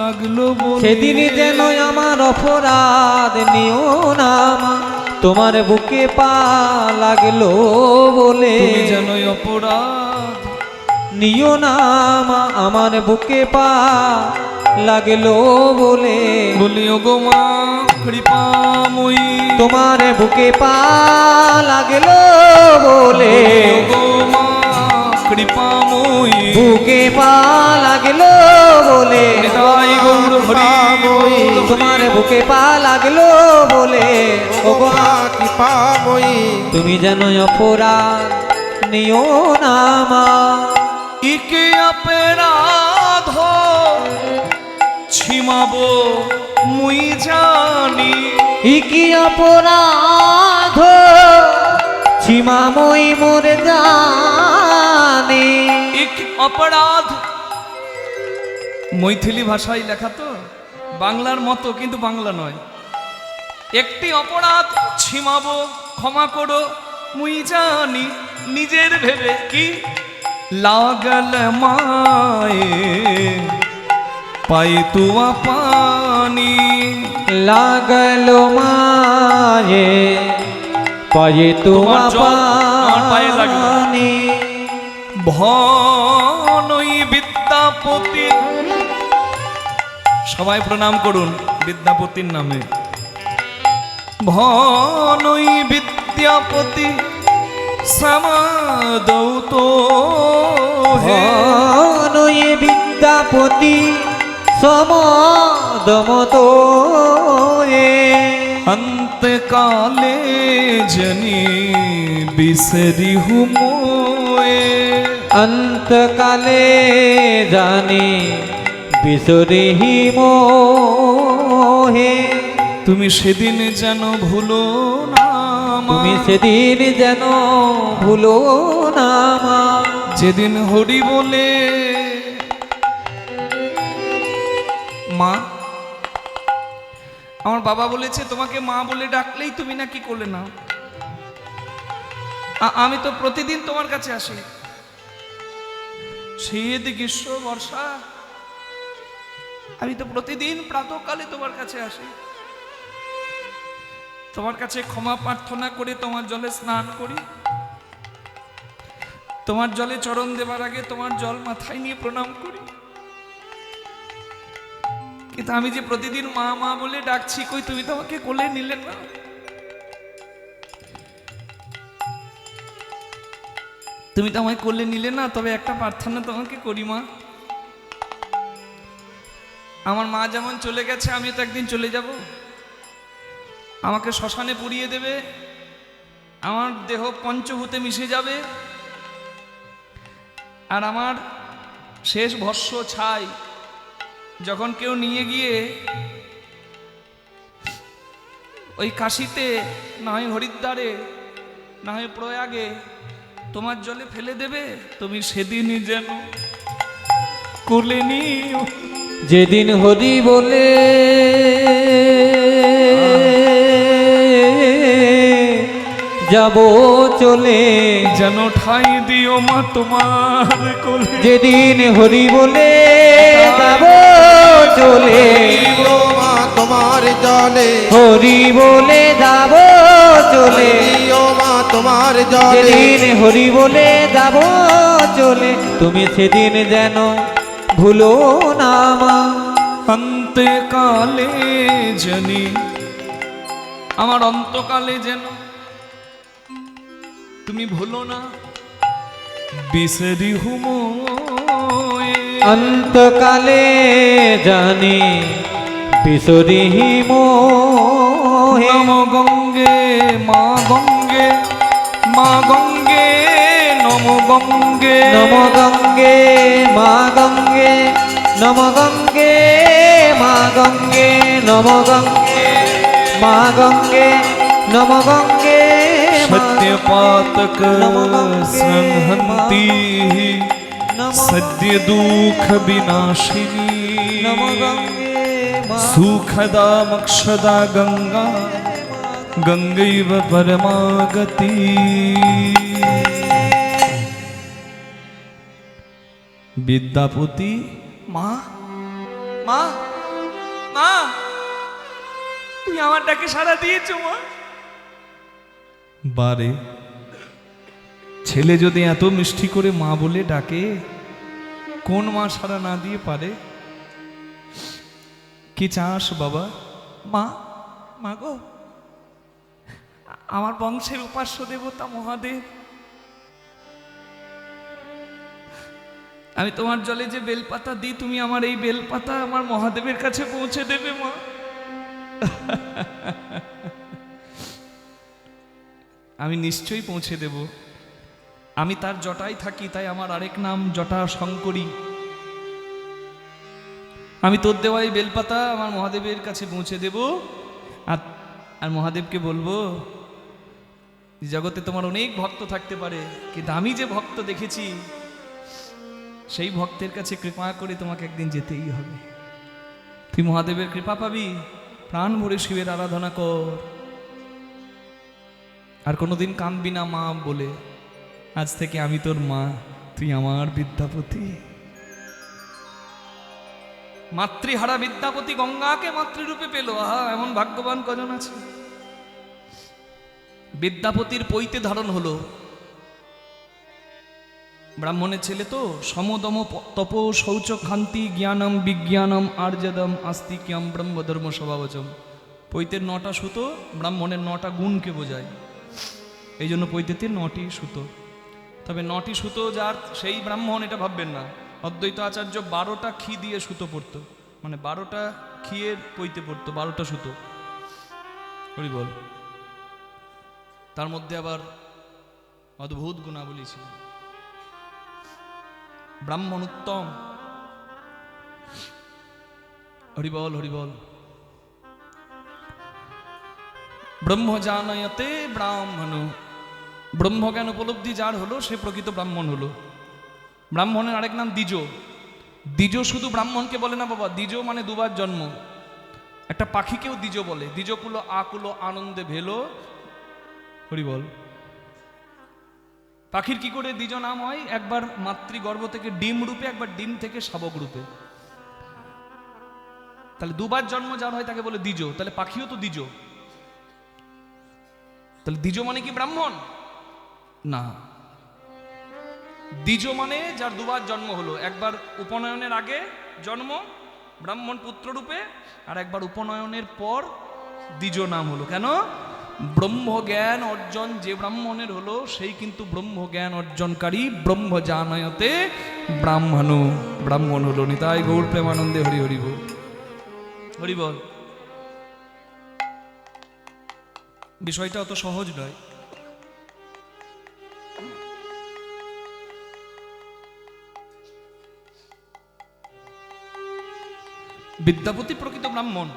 লাগলো বলে, সেদিন যেন আমার অপরাধ নিও না মা। তোমার বুকে পা লাগলো বলে, তুমি যেন অপরাধ নিও না মা। আমার বুকে পা লাগলো বলে, বলি ওগো মা কৃপাময়ী, তোমার বুকে পা লাগলো বলে, ওগো মা কৃপাময়ী, বুকে পা লাগলো বলে, নিতাই গৌর হরি বল। তোমার বুকে পা লাগলো বলে, ওগো মা কৃপাময়ী, তুমি যেন অপরাধ নিও না মা। ইকে অপরাধ ছিমাবো মুই জানি, ইকি অপরাধ সীমাময়ী মোর জানি। ইক অপরাধ মৈথিলি ভাষায় লেখা তো, বাংলার মতো কিন্তু বাংলা নয়। একটি অপরাধ ছিমাবো ক্ষমা করো মুই জানি, নিজের ভেবে কি লাগল মায়ে পাই তুয়া পানি, লাগলো মায়ে পায়ে তোমা তোমার জল আমার পায়ে লাগলো। পানি। ভনই বিদ্যাপতি, সবাই প্রণাম করুন বিদ্যাপতির নামে। ভনই বিদ্যাপতি সমাদৌত হে, নয় বিদ্যাপতি সমদমতো অন্তকালে জনি বিসরি হুমোয়ে, অন্তকালে জানি বিসরিহি মোহে। তুমি সেদিন যেন ভুলো না মা, তুমি সেদিন যেন ভুলো না মা। যেদিন হরি বলে মা, আমার বাবা বলেছে তোমাকে মা বলে ডাকলেই তুমি নাকি কোলে নাও। আমি তো প্রতিদিন তোমার কাছে আসি, শীত গ্রীষ্ম বর্ষা, আমি তো প্রতিদিন প্রাতঃকালে তোমার কাছে আসি, তোমার কাছে ক্ষমা প্রার্থনা করে তোমার জলে স্নান করি, তোমার জলে চরণ দেবার আগে তোমার জল মাথায় নিয়ে প্রণাম করি। কিন্তু আমি যে প্রতিদিন মা মা বলে ডাকছি, কই তুমি তো আমাকে কোলে নিলেন না। তুমি তো আমায় কোলে নিলে না, তবে একটা প্রার্থনা তোমাকে করি মা। আমার মা যেমন চলে গেছে, আমি তো একদিন চলে যাব, আমাকে শ্মশানে পুড়িয়ে দেবে, আমার দেহ পঞ্চভূতে মিশে যাবে, আর আমার শেষ ভস্য ছাই যখন কেউ নিয়ে গিয়ে ওই কাশিতে, না হয় হরিদ্বারে, না হয় প্রয়াগে তোমার জলে ফেলে দেবে, তুমি সেদিনই যেন কোলে নিও। যেদিন হরি বলে যাব চলে, যেন ঠাই দিও মা তোমার কোলে, যেদিন হরি বলে যাব চলে, ও মা তোমার জলে, হরি বলে যাব চলে, ও মা তোমার জলে, যেদিন হরি বলে যাব চলে, তুমি সেদিন যেন ভুলো না মা। অন্তকালে জানি, আমার অন্তকালে যেন তুমি ভুলো না, বিসরি হুমোয়ে, অন্তকালে জানি বিসরিহি মোহে। নম গঙ্গে মা গঙ্গে, মা গঙ্গে নম গঙ্গে, নম গঙ্গে মা গঙ্গে, নম গঙ্গে মা গঙ্গে, নম গঙ্গে মা গঙ্গে, নম গঙ্গে সত্যপাতক নম গঙ্গে সংহন্তি सद्य दुख विनाशिनी नम गंगे मा सुखदा मक्षदा गंगा गंगैव परमागति। বিদ্যাপতি মা মা মা, তুমি আমার ডাকে সাড়া দিয়েছো মা? বারে, ছেলে যদি এত মিষ্টি করে মা বলে ডাকে, কোন মা সাড়া না দিয়ে পারে? কি চাস বাবা? মা, মা গো, আমার বংশের উপাস্য দেবতা মহাদেব, আমি তোমার জলে যে বেলপাতা দিই, তুমি আমার এই বেলপাতা আমার মহাদেবের কাছে পৌঁছে দেবে মা। আমি নিশ্চয়ই পৌঁছে দেব। আমি তার জটায় থাকি, তাই আমার আরেক নাম জটা শঙ্করী। আমি তোর দেওয়া এই বেলপাতা আমার মহাদেবের কাছে পৌঁছে দেব, আর মহাদেবকে বলবো, জগতে তোমার অনেক ভক্ত থাকতে পারে, কিন্তু আমি যে ভক্ত দেখেছি, সেই ভক্তের কাছে কৃপা করে তোমাকে একদিন যেতেই হবে। তুই মহাদেবের কৃপা পাবি, প্রাণ ভরে শিবের আরাধনা কর, আর কোনোদিন কাঁদবি না মা বলে। আজ থেকে আমি তোর মা, তুই আমার বিদ্যাপতি। মাতৃহারা বিদ্যাপতি গঙ্গাকে মাতৃরূপে পেল। আহা, এমন ভাগ্যবান কজন আছে। বিদ্যাপতির পৈতে ধারণ হলো। ব্রাহ্মণের ছেলে তো, সমদম তপ শৌচ খান্তি জ্ঞানম বিজ্ঞানম আর্যদম আস্তিক্যম ব্রহ্মধর্ম স্বভাবচম। পৈতের 9টা সুতো ব্রাহ্মণের 9টা গুণকে বোঝায়, এই জন্য পৈতেতে 9টি সুতো। তবে 9টি সুতো যার, সেই ব্রাহ্মণ এটা ভাববেন না। অদ্বৈত আচার্য 12টা খি দিয়ে সুতো পড়তো, মানে 12টা খিয়ের পৈতে পড়তো, 12টা সুতো। হরি বল। তার মধ্যে আবার অদ্ভুত গুণাবলী ছিল। ব্রাহ্মণ উত্তম। হরিবল হরিবল। ব্রহ্ম জানয়তে ব্রাহ্মণ, ব্রহ্মজ্ঞান উপলব্ধি যার হলো, সে প্রকৃত ব্রাহ্মণ হলো। ব্রাহ্মণের আরেক নাম দ্বিজ। দ্বিজ শুধু ব্রাহ্মণকে বলে না বাবা, দ্বিজ মানে দুবার জন্ম। একটা পাখিকেও দ্বিজ বলে। দ্বিজকুলো আকুলো আনন্দে ভেলো। হরিবল। পাখির কি করে দ্বিজ নাম হয়? একবার মাতৃগর্ভ থেকে ডিম রূপে, একবার ডিম থেকে শাবক রূপে। তাহলে দুবার জন্ম যার হয় তাকে বলে দ্বিজ। তাহলে পাখিও তো দ্বিজ। তাহলে দ্বিজ মানে কি ব্রাহ্মণ? না, দ্বিজ মানে যার দুবার জন্ম হলো। একবার উপনয়নের আগে জন্ম ব্রাহ্মণ পুত্র রূপে, আর একবার উপনয়নের পর দ্বিজ নাম হলো। কেন? ব্রহ্মজ্ঞান অর্জন যে ব্রাহ্মণের হলো, সেই কিন্তু ব্রহ্মজ্ঞান অর্জনকারী। ব্রহ্ম জানয়তে ব্রাহ্মণ, ব্রাহ্মণ হলো। নিতাই গৌর প্রেমানন্দে হরি হরি বল। হরি বল। বিষয়টা অত সহজ নয়। বিদ্যাপতি প্রকৃত ব্রাহ্মণ।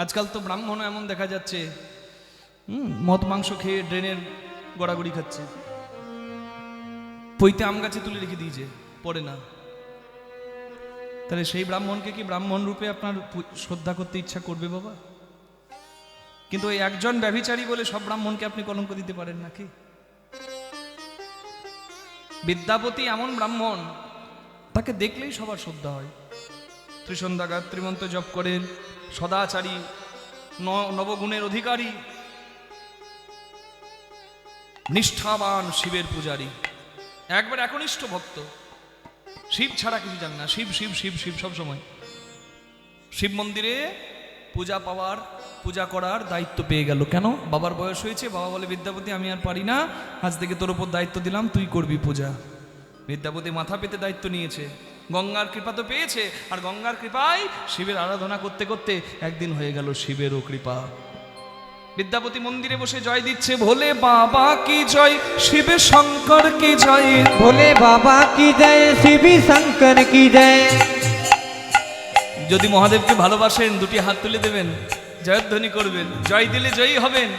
আজকাল তো ব্রাহ্মণ এমন দেখা যাচ্ছে, মদ মাংস খেয়ে ড্রেনের গড়াগড়ি খাচ্ছে, পৈতে আম গাছে তুলে রেখে দিয়েছে, পড়ে না। তাহলে সেই ব্রাহ্মণকে কি ব্রাহ্মণ রূপে আপনার শ্রদ্ধা করতে ইচ্ছা করবে বাবা? কিন্তু ওই একজন ব্যভিচারী বলে সব ব্রাহ্মণকে আপনি কলঙ্ক দিতে পারেন নাকি? বিদ্যাপতি এমন ব্রাহ্মণ, তাকে দেখলেই সবার শ্রদ্ধা হয়। ত্রিসন্ধ্যা গায়ত্রী মন্ত্র জপ করেন, সদাচারী, নবগুণের অধিকারী, নিষ্ঠাবান শিবের পূজারী, একবার একনিষ্ঠ ভক্ত। শিব ছাড়া কিছু জান না, শিব শিব শিব শিব সব সময়। শিব মন্দিরে পূজা করার দায়িত্ব পেয়ে গেল। কেন? বাবার বয়স হয়েছে। বাবা বলে, বিদ্যাপতি আমি আর পারি না, আজ থেকে তোর উপর দায়িত্ব দিলাম, তুই করবি পূজা। বিদ্যাপতি মাথা পেতে দায়িত্ব নিয়েছে। গঙ্গার কৃপা তো পেয়েছে, আর গঙ্গার কৃপায় শিবের আরাধনা করতে করতে একদিন হয়ে গেল শিবেরও কৃপা। বিদ্যাপতি মন্দিরে বসে জয় দিচ্ছে, ভোলে বাবা কি জয়, শিব শঙ্কর কি জয়, ভোলে বাবা কি জয়, শিব শঙ্কর কি জয়। যদি মহাদেবকে ভালোবাসেন, দুটি হাত তুলে দেবেন, জয়ধ্বনি করবেন, জয় দিলে জয়ী হবেন।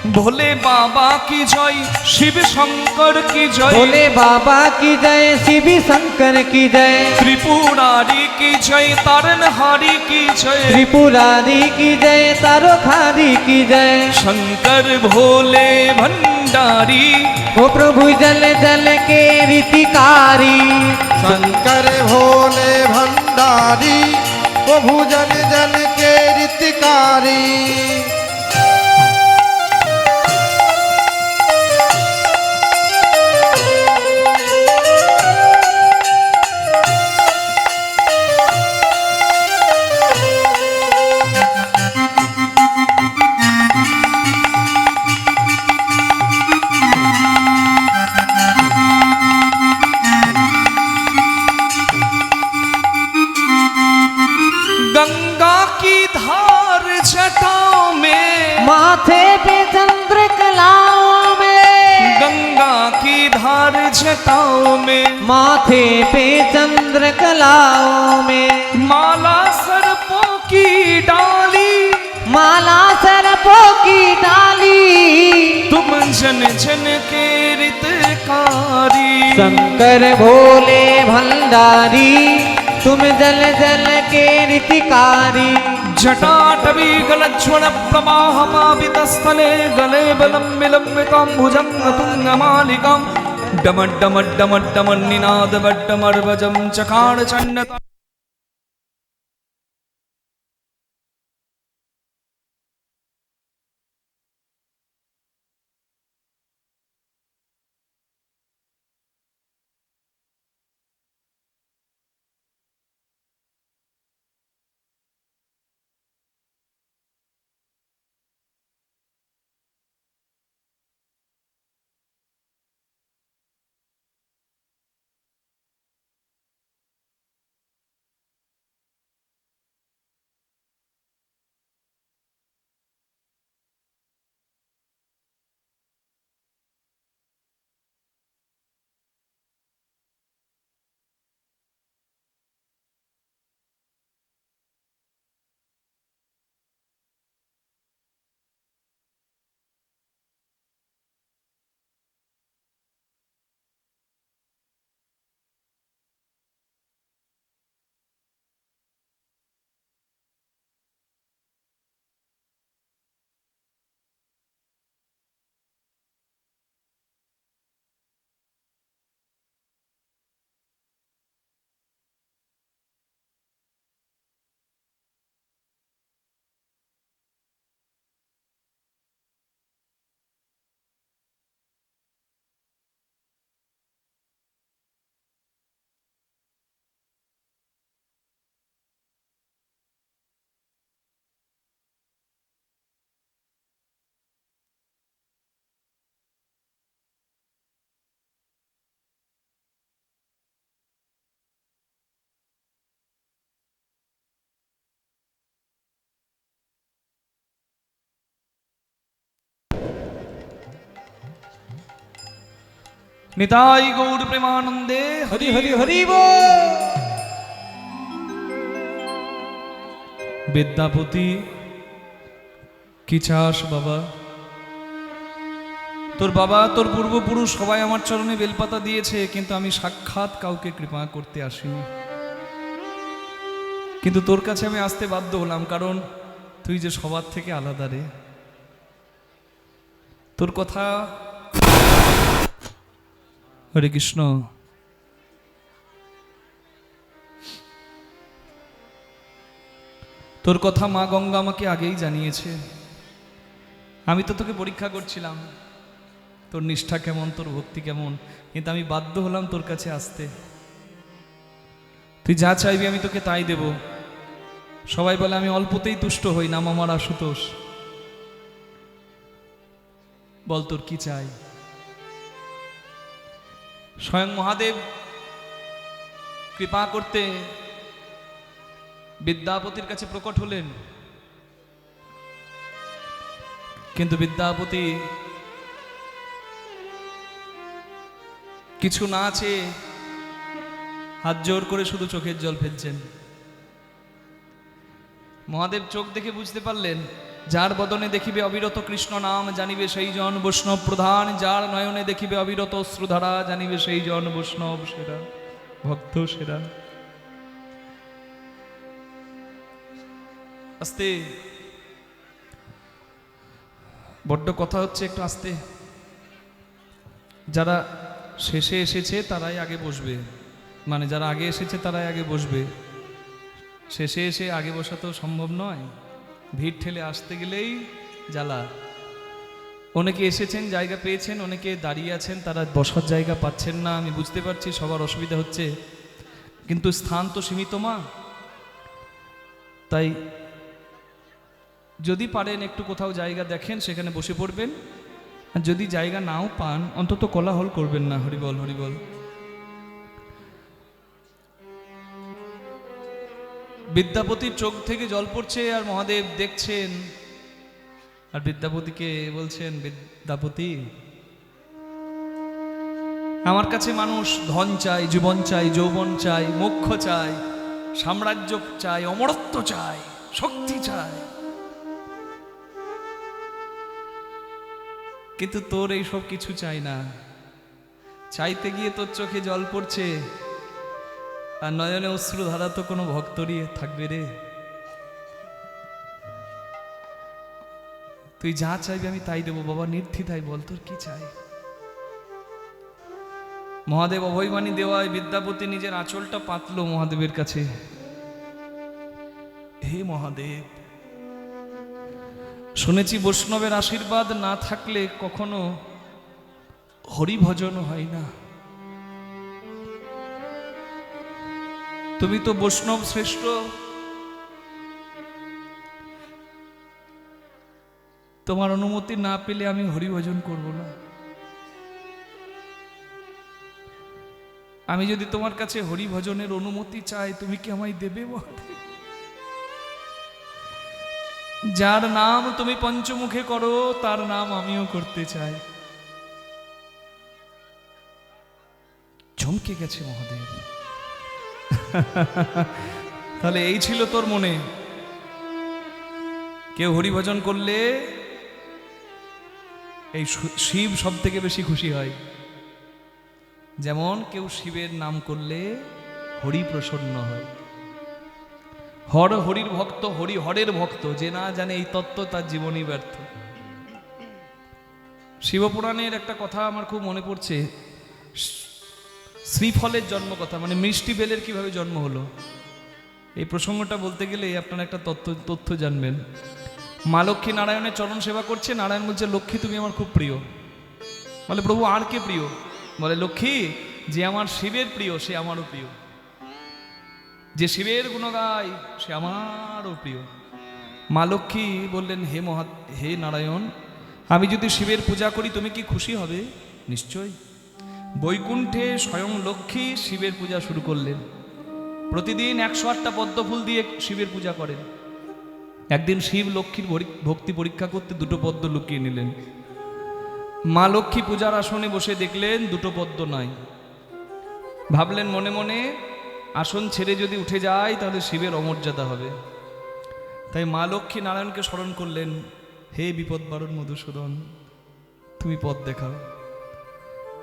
भोले बाबा की जय, शिव शंकर की जय, भोले बाबा की जय, शिव शंकर की जय, त्रिपुरारी की जय, तारनहारी की जय, त्रिपुरारी की जय, तारोखारी की जय। शंकर भोले भंडारी, ओ प्रभु जल जल के रीतिकारी, शंकर भोले भंडारी, प्रभु जन जन के रीतिकारी। गंगा की धार जटाओं में, माथे पे चंद्र कलाओं में, गंगा की धार जटाओं में, माथे पे चंद्र कलाओं में, माला सर्पों की डाली, माला सरपों की डाली, तुम जन जन के रितकारी। शंकर भोले भंडारी, तुम जल जल के रीतिकारी। जटाटवी गलज्वल प्रवाहमापितस्थले, गले बलम्बिलम्बितां भुजङ्गतुङ्गमालिकां, डमड्डमड्डमड्डमन्निनादवड्डमर्वजं चकार चण्डता। निताई गौर प्रेमानंदे हरि हरि हरि बोल। বিদ্যাপতি কি চাস বাবা? তোর বাবা তোর পূর্বপুরুষ সবাই আমার চরণে বেলপাতা দিয়েছে, কিন্তু আমি সাক্ষাৎ কাউকে কৃপা করতে আসিনি। কিন্তু তোর কাছে আমি আসতে বাধ্য হলাম, কারণ তুই যে সবার থেকে আলাদা রে। তোর কথা, হরে কৃষ্ণ, তোর কথা মা গঙ্গা আমাকে আগেই জানিয়েছে। আমি তো তোকে পরীক্ষা করছিলাম, তোর নিষ্ঠা কেমন, তোর ভক্তি কেমন, কিন্তু আমি বাধ্য হলাম তোর কাছে আসতে। তুই যা চাইবি আমি তোকে তাই দেব। সবাই বলে আমি অল্পতেই তুষ্ট হই, নাম আমার আশুতোষ। বল তোর কি চাই? স্বয়ং মহাদেব কৃপা করতে বিদ্যাপতির কাছে প্রকট হলেন, কিন্তু বিদ্যাপতি কিছু না চেয়ে হাত জোর করে শুধু চোখের জল ফেলছেন। মহাদেব চোখ দেখে বুঝতে পারলেন যার বদনে দেখিবে অবিরত কৃষ্ণ নাম, জানিবে সেই জন বৈষ্ণব প্রধান। যার নয়নে দেখিবে অবিরত অশ্রুধারা, জানিবে সেই জন বৈষ্ণব সেরা, ভক্ত সেরা। আস্তে, বড্ড কথা হচ্ছে, একটু আস্তে। যারা শেষে এসেছে তারাই আগে বসবে, মানে যারা আগে এসেছে তারাই আগে বসবে। শেষে এসে আগে বসা তো সম্ভব নয়, ভিড় ঠেলে আসতে গেলেই জ্বালা। অনেকে এসেছেন, জায়গা পেয়েছেন, অনেকে দাঁড়িয়ে আছেন, তারা বসার জায়গা পাচ্ছেন না। আমি বুঝতে পারছি সবার অসুবিধা হচ্ছে, কিন্তু স্থান তো সীমিত মা। তাই যদি পারেন একটু কোথাও জায়গা দেখেন, সেখানে বসে পড়বেন। আর যদি জায়গা নাও পান, অন্তত কোলাহল করবেন না। হরিবল হরিবল। বিদ্যাপতির চোখ থেকে জল পড়ছে, আর মহাদেব দেখছেন, আর বিদ্যাপতিকে বলছেন, বিদ্যাপতি, আমার কাছে মানুষ ধন চাই, জীবন চাই, যৌবন চাই, মোক্ষ চাই, সাম্রাজ্য চাই, অমরত্ব চাই, শক্তি চাই, কিন্তু তোর এই সব কিছু চাই না। চাইতে গিয়ে তোর চোখে জল পড়ছে, আর নয়নে অশ্রুধারা তো কোনো ভক্তরই থাকবে রে। তুই যা চাইবি আমি তাই দেবো বাবা, নির্দ্বিধায় বল তোর কি চাই। মহাদেব অভয়বাণী দেওয়ায় বিদ্যাপতি নিজের আঁচলটা পাতলো মহাদেবের কাছে। হে মহাদেব, শুনেছি বৈষ্ণবের আশীর্বাদ না থাকলে কখনো হরিভজন হয় না। তুমি তো বৈষ্ণব শ্রেষ্ঠ, তোমার অনুমতি না পেলে আমি হরিভজন করব না। আমি যদি তোমার কাছে হরিভজনের অনুমতি চাই, তুমি কি আমায় দেবে মহাদেব? যার নাম তুমি পঞ্চমুখে করো, তার নাম আমিও করতে চাই। চমকে গেছে মহাদেব। তাহলে এই ছিল তোর মনে। কেউ হরিভজন করলে এই শিব সব থেকে বেশি খুশি হয়। যেমন কেউ শিবের নাম করলে হরি প্রসন্ন হয়। হর হরির ভক্ত, হরি হরের ভক্ত। যে না জানে এই তত্ত্ব, তার জীবনই ব্যর্থ। শিবপুরাণের একটা কথা আমার খুব মনে পড়ছে। শ্রীফলের জন্ম কথা, মানে মিষ্টি বেলের কিভাবে জন্ম হলো, এই প্রসঙ্গটা বলতে গেলে আপনারা একটা তথ্য জানবেন। মা লক্ষ্মী নারায়ণের চরণ সেবা করছে। নারায়ণ বলছে, লক্ষ্মী তুমি আমার খুব প্রিয়। বলে, প্রভু আর কে প্রিয়? বলে, লক্ষ্মী, যে আমার শিবের প্রিয় সে আমারও প্রিয়, যে শিবের গুণ গায় সে আমারও প্রিয়। মা লক্ষ্মী বললেন, হে নারায়ণ, আমি যদি শিবের পূজা করি তুমি কি খুশি হবে? নিশ্চয়। বৈকুণ্ঠে স্বয়ং লক্ষ্মী শিবের পূজা শুরু করলেন। প্রতিদিন 108টা পদ্ম ফুল দিয়ে শিবের পূজা করেন। একদিন শিব লক্ষ্মীর ভক্তি পরীক্ষা করতে 2টো পদ্ম লুকিয়ে নিলেন। মা লক্ষ্মী পূজার আসনে বসে দেখলেন 2টো পদ্ম নাই। ভাবলেন মনে মনে, আসন ছেড়ে যদি উঠে যায় তাহলে শিবের অমর্যাদা হবে। তাই মা লক্ষ্মী নারায়ণকে স্মরণ করলেন, হে বিপদবারণ মধুসূদন, তুমি পথ দেখাও।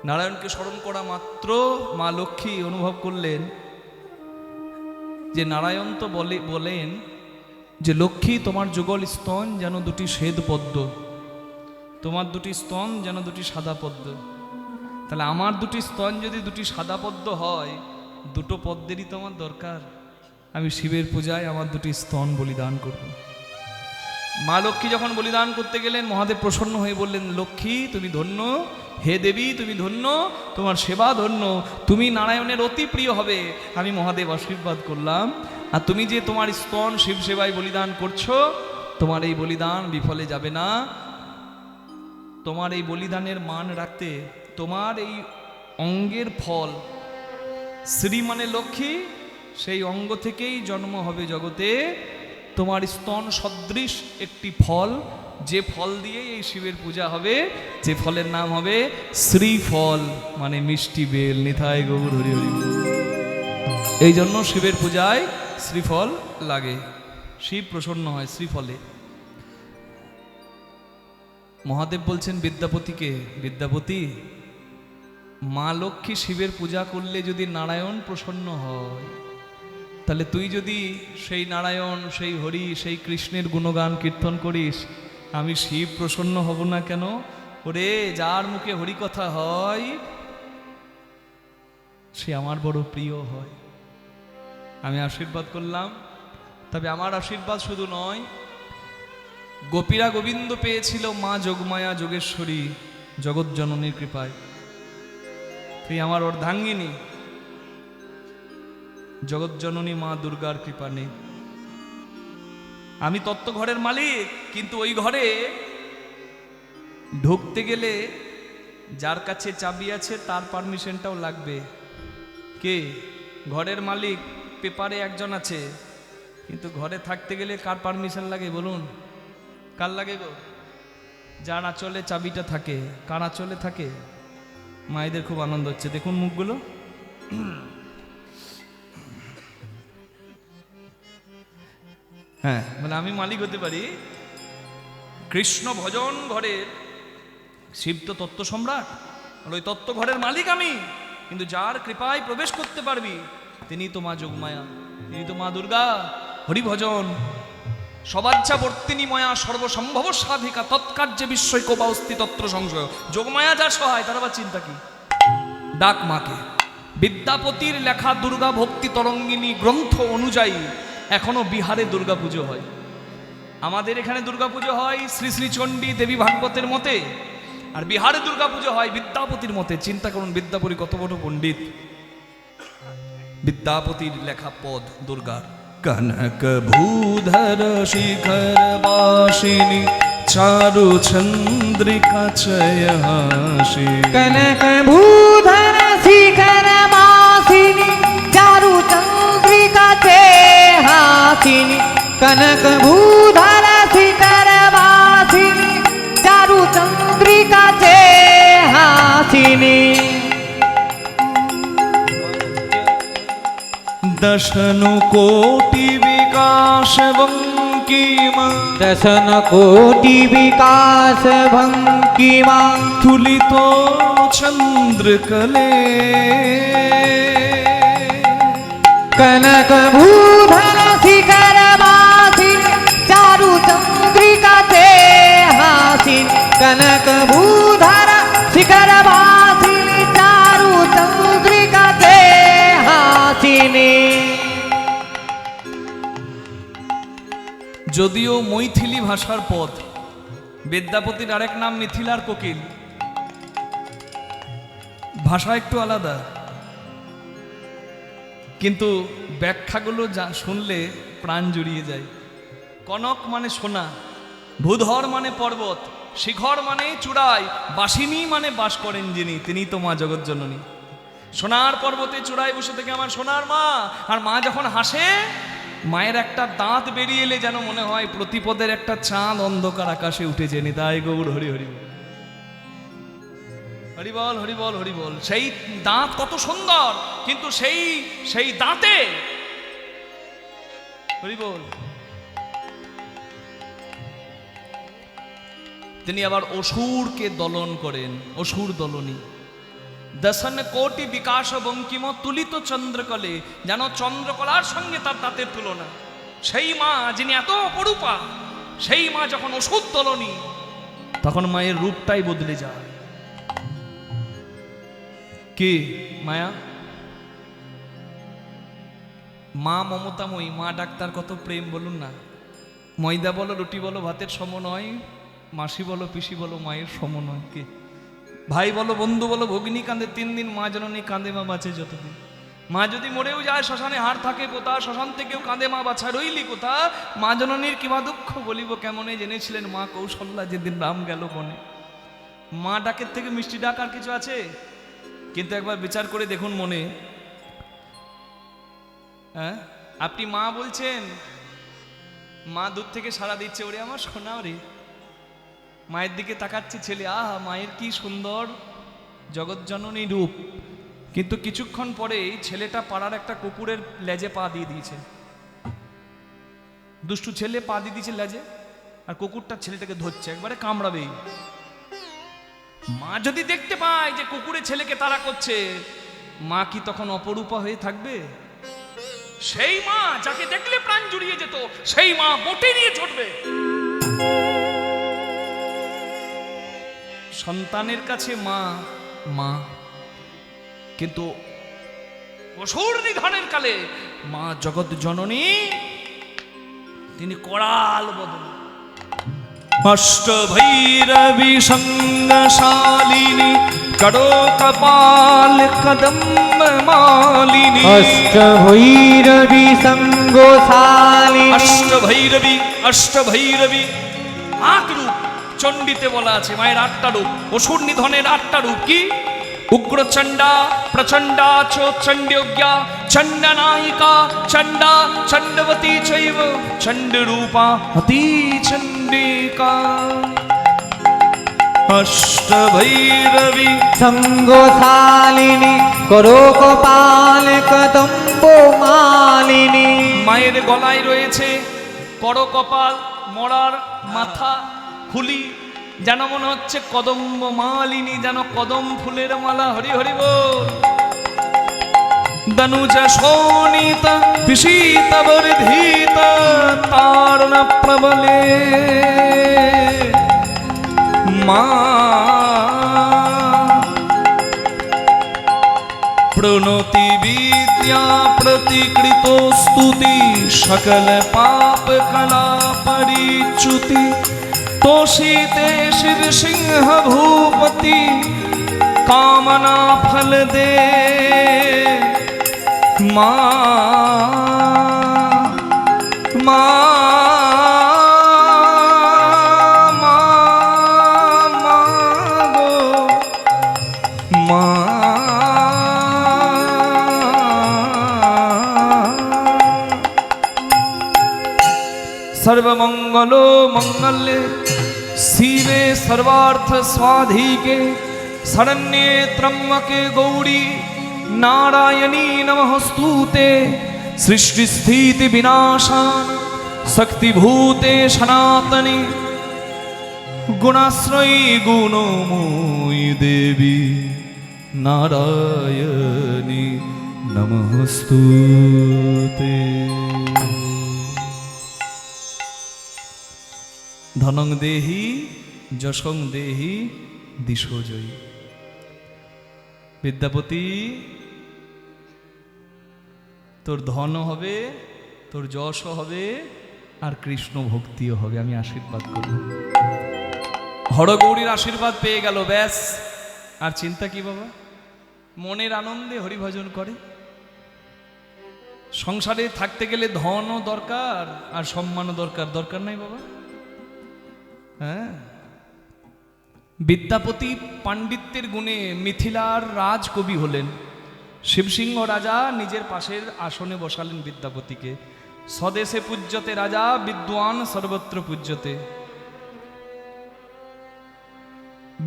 নারায়ণকে স্মরণ করা মাত্র মা লক্ষ্মী অনুভব করলেন যে নারায়ণ তো বলেন যে লক্ষ্মী, তোমার যুগল স্তন যেন 2টি শ্বেত পদ্ম, তোমার 2টি স্তন যেন 2টি সাদা পদ্ম। তাহলে আমার 2টি স্তন যদি 2টি সাদা পদ্ম হয়, 2টো পদ্মেরই তো আমার দরকার। আমি শিবের পূজায় আমার 2টি স্তন বলিদান করব। মা লক্ষ্মী যখন বলিদান করতে গেলেন, মহাদেব প্রসন্ন হয়ে বললেন, লক্ষ্মী তুমি ধন্য, হে দেবী তুমি ধন্য, তোমার সেবা ধন্য, তুমি নারায়ণের অতি প্রিয় হবে। আমি মহাদেব আশীর্বাদ করলাম। আর তুমি যে তোমার স্তন শিব সেবায় বলিদান করছো, তোমার এই বলিদান বিফলে যাবে না। তোমার এই বলিদানের মান রাখতে তোমার এই অঙ্গের ফল, শ্রী মানে লক্ষ্মী, সেই অঙ্গ থেকেই জন্ম হবে জগতে তোমার স্তন সদৃশ একটি ফল, যে ফল দিয়ে এই শিবের পূজা হবে, যে ফলের নাম হবে শ্রীফল, মানে মিষ্টি বেল। নিতাই গৌর হরি হরি। এই জন্য শিবের পূজায় শ্রীফল লাগে, শিব প্রসন্ন হয় শ্রীফলে। মহাদেব বলছেন বিদ্যাপতিকে, বিদ্যাপতি, মা লক্ষ্মী শিবের পূজা করলে যদি নারায়ণ প্রসন্ন হয়, তাহলে তুই যদি সেই নারায়ণ, সেই হরি, সেই কৃষ্ণের গুণগান কীর্তন করিস, আমি শিব প্রসন্ন হব না কেন? ওরে, যার মুখে হরি কথা হয় সে আমার বড় প্রিয় হয়। আমি আশীর্বাদ করলাম, তবে আমার আশীর্বাদ শুধু নয়, গোপীরা গোবিন্দ পেয়েছিল মা যোগমায়া যোগেশ্বরী জগৎজননীর কৃপায়। তুই আমার অর্ধাঙ্গিনী, জগৎজননী মা দুর্গার কৃপা নেই। আমি তত্ত্ব ঘরের মালিক, কিন্তু ওই ঘরে ঢুকতে গেলে যার কাছে চাবি আছে তার পারমিশনটাও লাগবে। কে? ঘরের মালিক। পেপারে একজন আছে, কিন্তু ঘরে থাকতে গেলে কার পারমিশন লাগে বলুন? কার লাগে গো? যার আঁচলে চাবিটা থাকে। কার আঁচলে থাকে? মায়েদের খুব আনন্দ হচ্ছে, দেখুন মুখগুলো। হ্যাঁ, মানে আমি মালিক হতে পারি। কৃষ্ণ ভজন ঘরের শিব তো তত্ত্ব সম্রাট, ওই তত্ত্ব ঘরের মালিক আমি, কিন্তু যার কৃপায় প্রবেশ করতে পারবি তিনি তো মা যোগমায়া, তিনি তো মা দুর্গা। হরিভজন সবাচ্ছা বর্তিনী ময়া সর্বসম্ভব সাধিকা তৎকার্যে বিস্ময় কোবা অস্তি তত্র সংশয়। যোগমায়া যার সহায়, তার আবার চিন্তা কি? ডাক মাকে। বিদ্যাপতির লেখা দুর্গা ভক্তি তরঙ্গিনী গ্রন্থ অনুযায়ী এখনো বিহারে দুর্গা পুজো হয়। আমাদের এখানে দুর্গা পুজো হয় শ্রী শ্রী চণ্ডী দেবী ভাগবতের মতে, আর বিহারে দুর্গা পুজো হয় বিদ্যাপতির মতে। চিন্তা করুন, বিদ্যাপতি কত বড় পণ্ডিত। বিদ্যাপতির লেখা পদ দুর্গার। কনক ভূধর শিখর বাসিনী চারু চন্দ্রিকা চয়াসি। কনক ভূধর শিখর বাসিনী চারু চন্দ্রিকা হাসিনী। কনক ভূধর শিখর বাসিনী চারু চন্দ্রিকা হাসিনী। দশন কোটি বিকাশ বঙ্কিমা। দশন কোটি বিকাশ ভঙ্কিমা। তুলিত চন্দ্রকলে। কনক ভূধর শিখর বাসিনী চারু চন্দ্রিকা হাসিনী। কনক ভূধর শিখর বাসিনী চারু চন্দ্রিকা হাসিনী। যদিও মৈথিলি ভাষার পদ, বিদ্যাপতির আরেক নাম মিথিলার কোকিল, ভাষা একটু আলাদা, কিন্তু ব্যাখ্যাগুলো যা শুনলে প্রাণ জুড়িয়ে যায়। কনক মানে সোনা, ভূধর মানে পর্বত, শিখর মানে চূড়ায়, বাসিনী মানে বাস করেন যিনি, তিনি তো মা জগৎজননী। সোনার পর্বতে চূড়ায় বসে থেকে আমার সোনার মা, আর মা যখন হাসে, মায়ের একটা দাঁত বেরিয়ে এলে যেন মনে হয় প্রতিপদের একটা চাঁদ অন্ধকার আকাশে উঠেছে। নিতাই গৌর হরি হরি হরি বল, হরি বল, হরি বল। সেই দাঁত কত সুন্দর, কিন্তু সেই দাঁতে হরি বল। তিনি আবার অসুরকে দলন করেন, অসুর দলনী। দশন কোটি বিকাশ বঙ্কিম তুলিত চন্দ্রকলে, যেন চন্দ্রকলার সঙ্গে তার দাঁতের তুলনা। সেই মা যিনি এত অপরূপা, সেই মা যখন অসুর দলনী, তখন মায়ের রূপটাই বদলে যায়। কে মায়া? মা মমতাময়ী, মা ডাক্তার, কত প্রেম বলুন না। ময়দা বলো, রুটি বলো, ভাতের সম নয়। মাসি বলো, পিসি বলো, মায়ের সম নয়। কে? ভাই বলো, বন্ধু বলো, ভগিনী কাঁদে 3 দিন, মা জননী কাঁদে, মা বাঁচে যতদিন। মা যদি মরেও যায়, শ্মশানে হাড় থাকে পোতা, শ্মশান থেকেও কাঁদে, মা বাছা রইলি কোথা। মা জননীর কিবা দুঃখ বলিব কেমনে, জেনেছিলেন মা কৌশল্যা যেদিন রাম গেল বনে। মা ডাকের থেকে মিষ্টি ডাক আর কিছু আছে? কিন্তু একবার বিচার করে দেখুন মনে। হ্যাঁ, আপনি মা বলছেন, মা দূর থেকে সাড়া দিচ্ছে, ওরে আমার সোনা রে। মায়ের দিকে তাকাচ্ছে ছেলে, আহা মায়ের কি সুন্দর জগৎজননী রূপ। কিন্তু কিছুক্ষণ পরেই ছেলেটা পাড়ার একটা কুকুরের লেজে পা দিয়ে দিয়েছে। দুষ্টু ছেলে পা দিয়ে দিয়েছে লেজে। আর কুকুরটা ছেলেটাকে ধরছে, একবারে কামড়াবেই। মা যদি দেখতে পায় যে কুকুরে ছেলেকে তাড়া করছে, মা কি তখন অপরূপা হয়ে থাকবে? সেই মা যাকে দেখলে প্রাণ জুড়িয়ে যেত, সেই মা বটে নিয়ে ছুটবে। সন্তানের কাছে মা মা, কিন্তু অসুর নিধনের কালে মা জগৎ জননী তিনি করাল বদন। অষ্টভৈরবী সঙ্গশালিনী কড়ো কপাল কদম্ব মালিনী। অষ্টভৈরবী সঙ্গশালিনী। অষ্টভৈরবী, অষ্টভৈরবী ৮ রূপ চণ্ডীতে বলা আছে, মায়ের ৮টা রূপ, অসুর নিধনের 8টা রূপ। কি? উগ্রচণ্ডা, প্রচণ্ডা চ চণ্ডযোগ্যা, চণ্ডনায়িকা, চণ্ডা, চণ্ডবতী চৈব চণ্ডরূপা অতি চণ্ডিকা। অষ্টভৈরবী সঙ্গশালিনী করো কপাল কদম্ব মালিনী। মায়ের গলায় রয়েছে করো কপাল, মরার মাথা, খুলি, যেন মনে হচ্ছে কদম্ব মালিনী, যেন কদম ফুলের মালা। হরি হরি বল। দনুজ শোণিত বিশীত বর্ধিত তারণ প্রবলে মা। প্রণতি বিদ্যা প্রতিকৃত স্তুতি সকল পাপ কলা পরিচ্যুতি। तोषिते शिव सिंह भूपति कामना फल दे माँ माँ गो माँ। सर्वमंगलो मंगल्ये शिवे सर्वार्थ स्वाधिके शरण्ये त्र्यंबके गौरी नारायणी नमोस्तुते। सृष्टि स्थिति विनाशान शक्तिभूते सनातनी गुणाश्रयी गुणमयी देवी नारायणी नमोस्तुते। ধনং দেহি যশং দেহি দিশো জয়ী। বিদ্যাপতি, তোর ধন হবে, তোর যশও হবে, আর কৃষ্ণ ভক্তিও হবে। আমি আশীর্বাদ করব। হরগৌরীর আশীর্বাদ পেয়ে গেল, ব্যাস আর চিন্তা কি বাবা? মনের আনন্দে হরিভজন করে। সংসারে থাকতে গেলে ধনও দরকার আর সম্মানও দরকার, দরকার নাই বাবা? হ্যাঁ, বিদ্যাপতি পাণ্ডিত্যের গুণে মিথিলার রাজকবি হলেন। শিবসিংহ রাজা নিজের পাশের আসনে বসালেন বিদ্যাপতিকে। স্বদেশে পূজ্যতে রাজা, বিদ্বান সর্বত্র পূজ্যতে।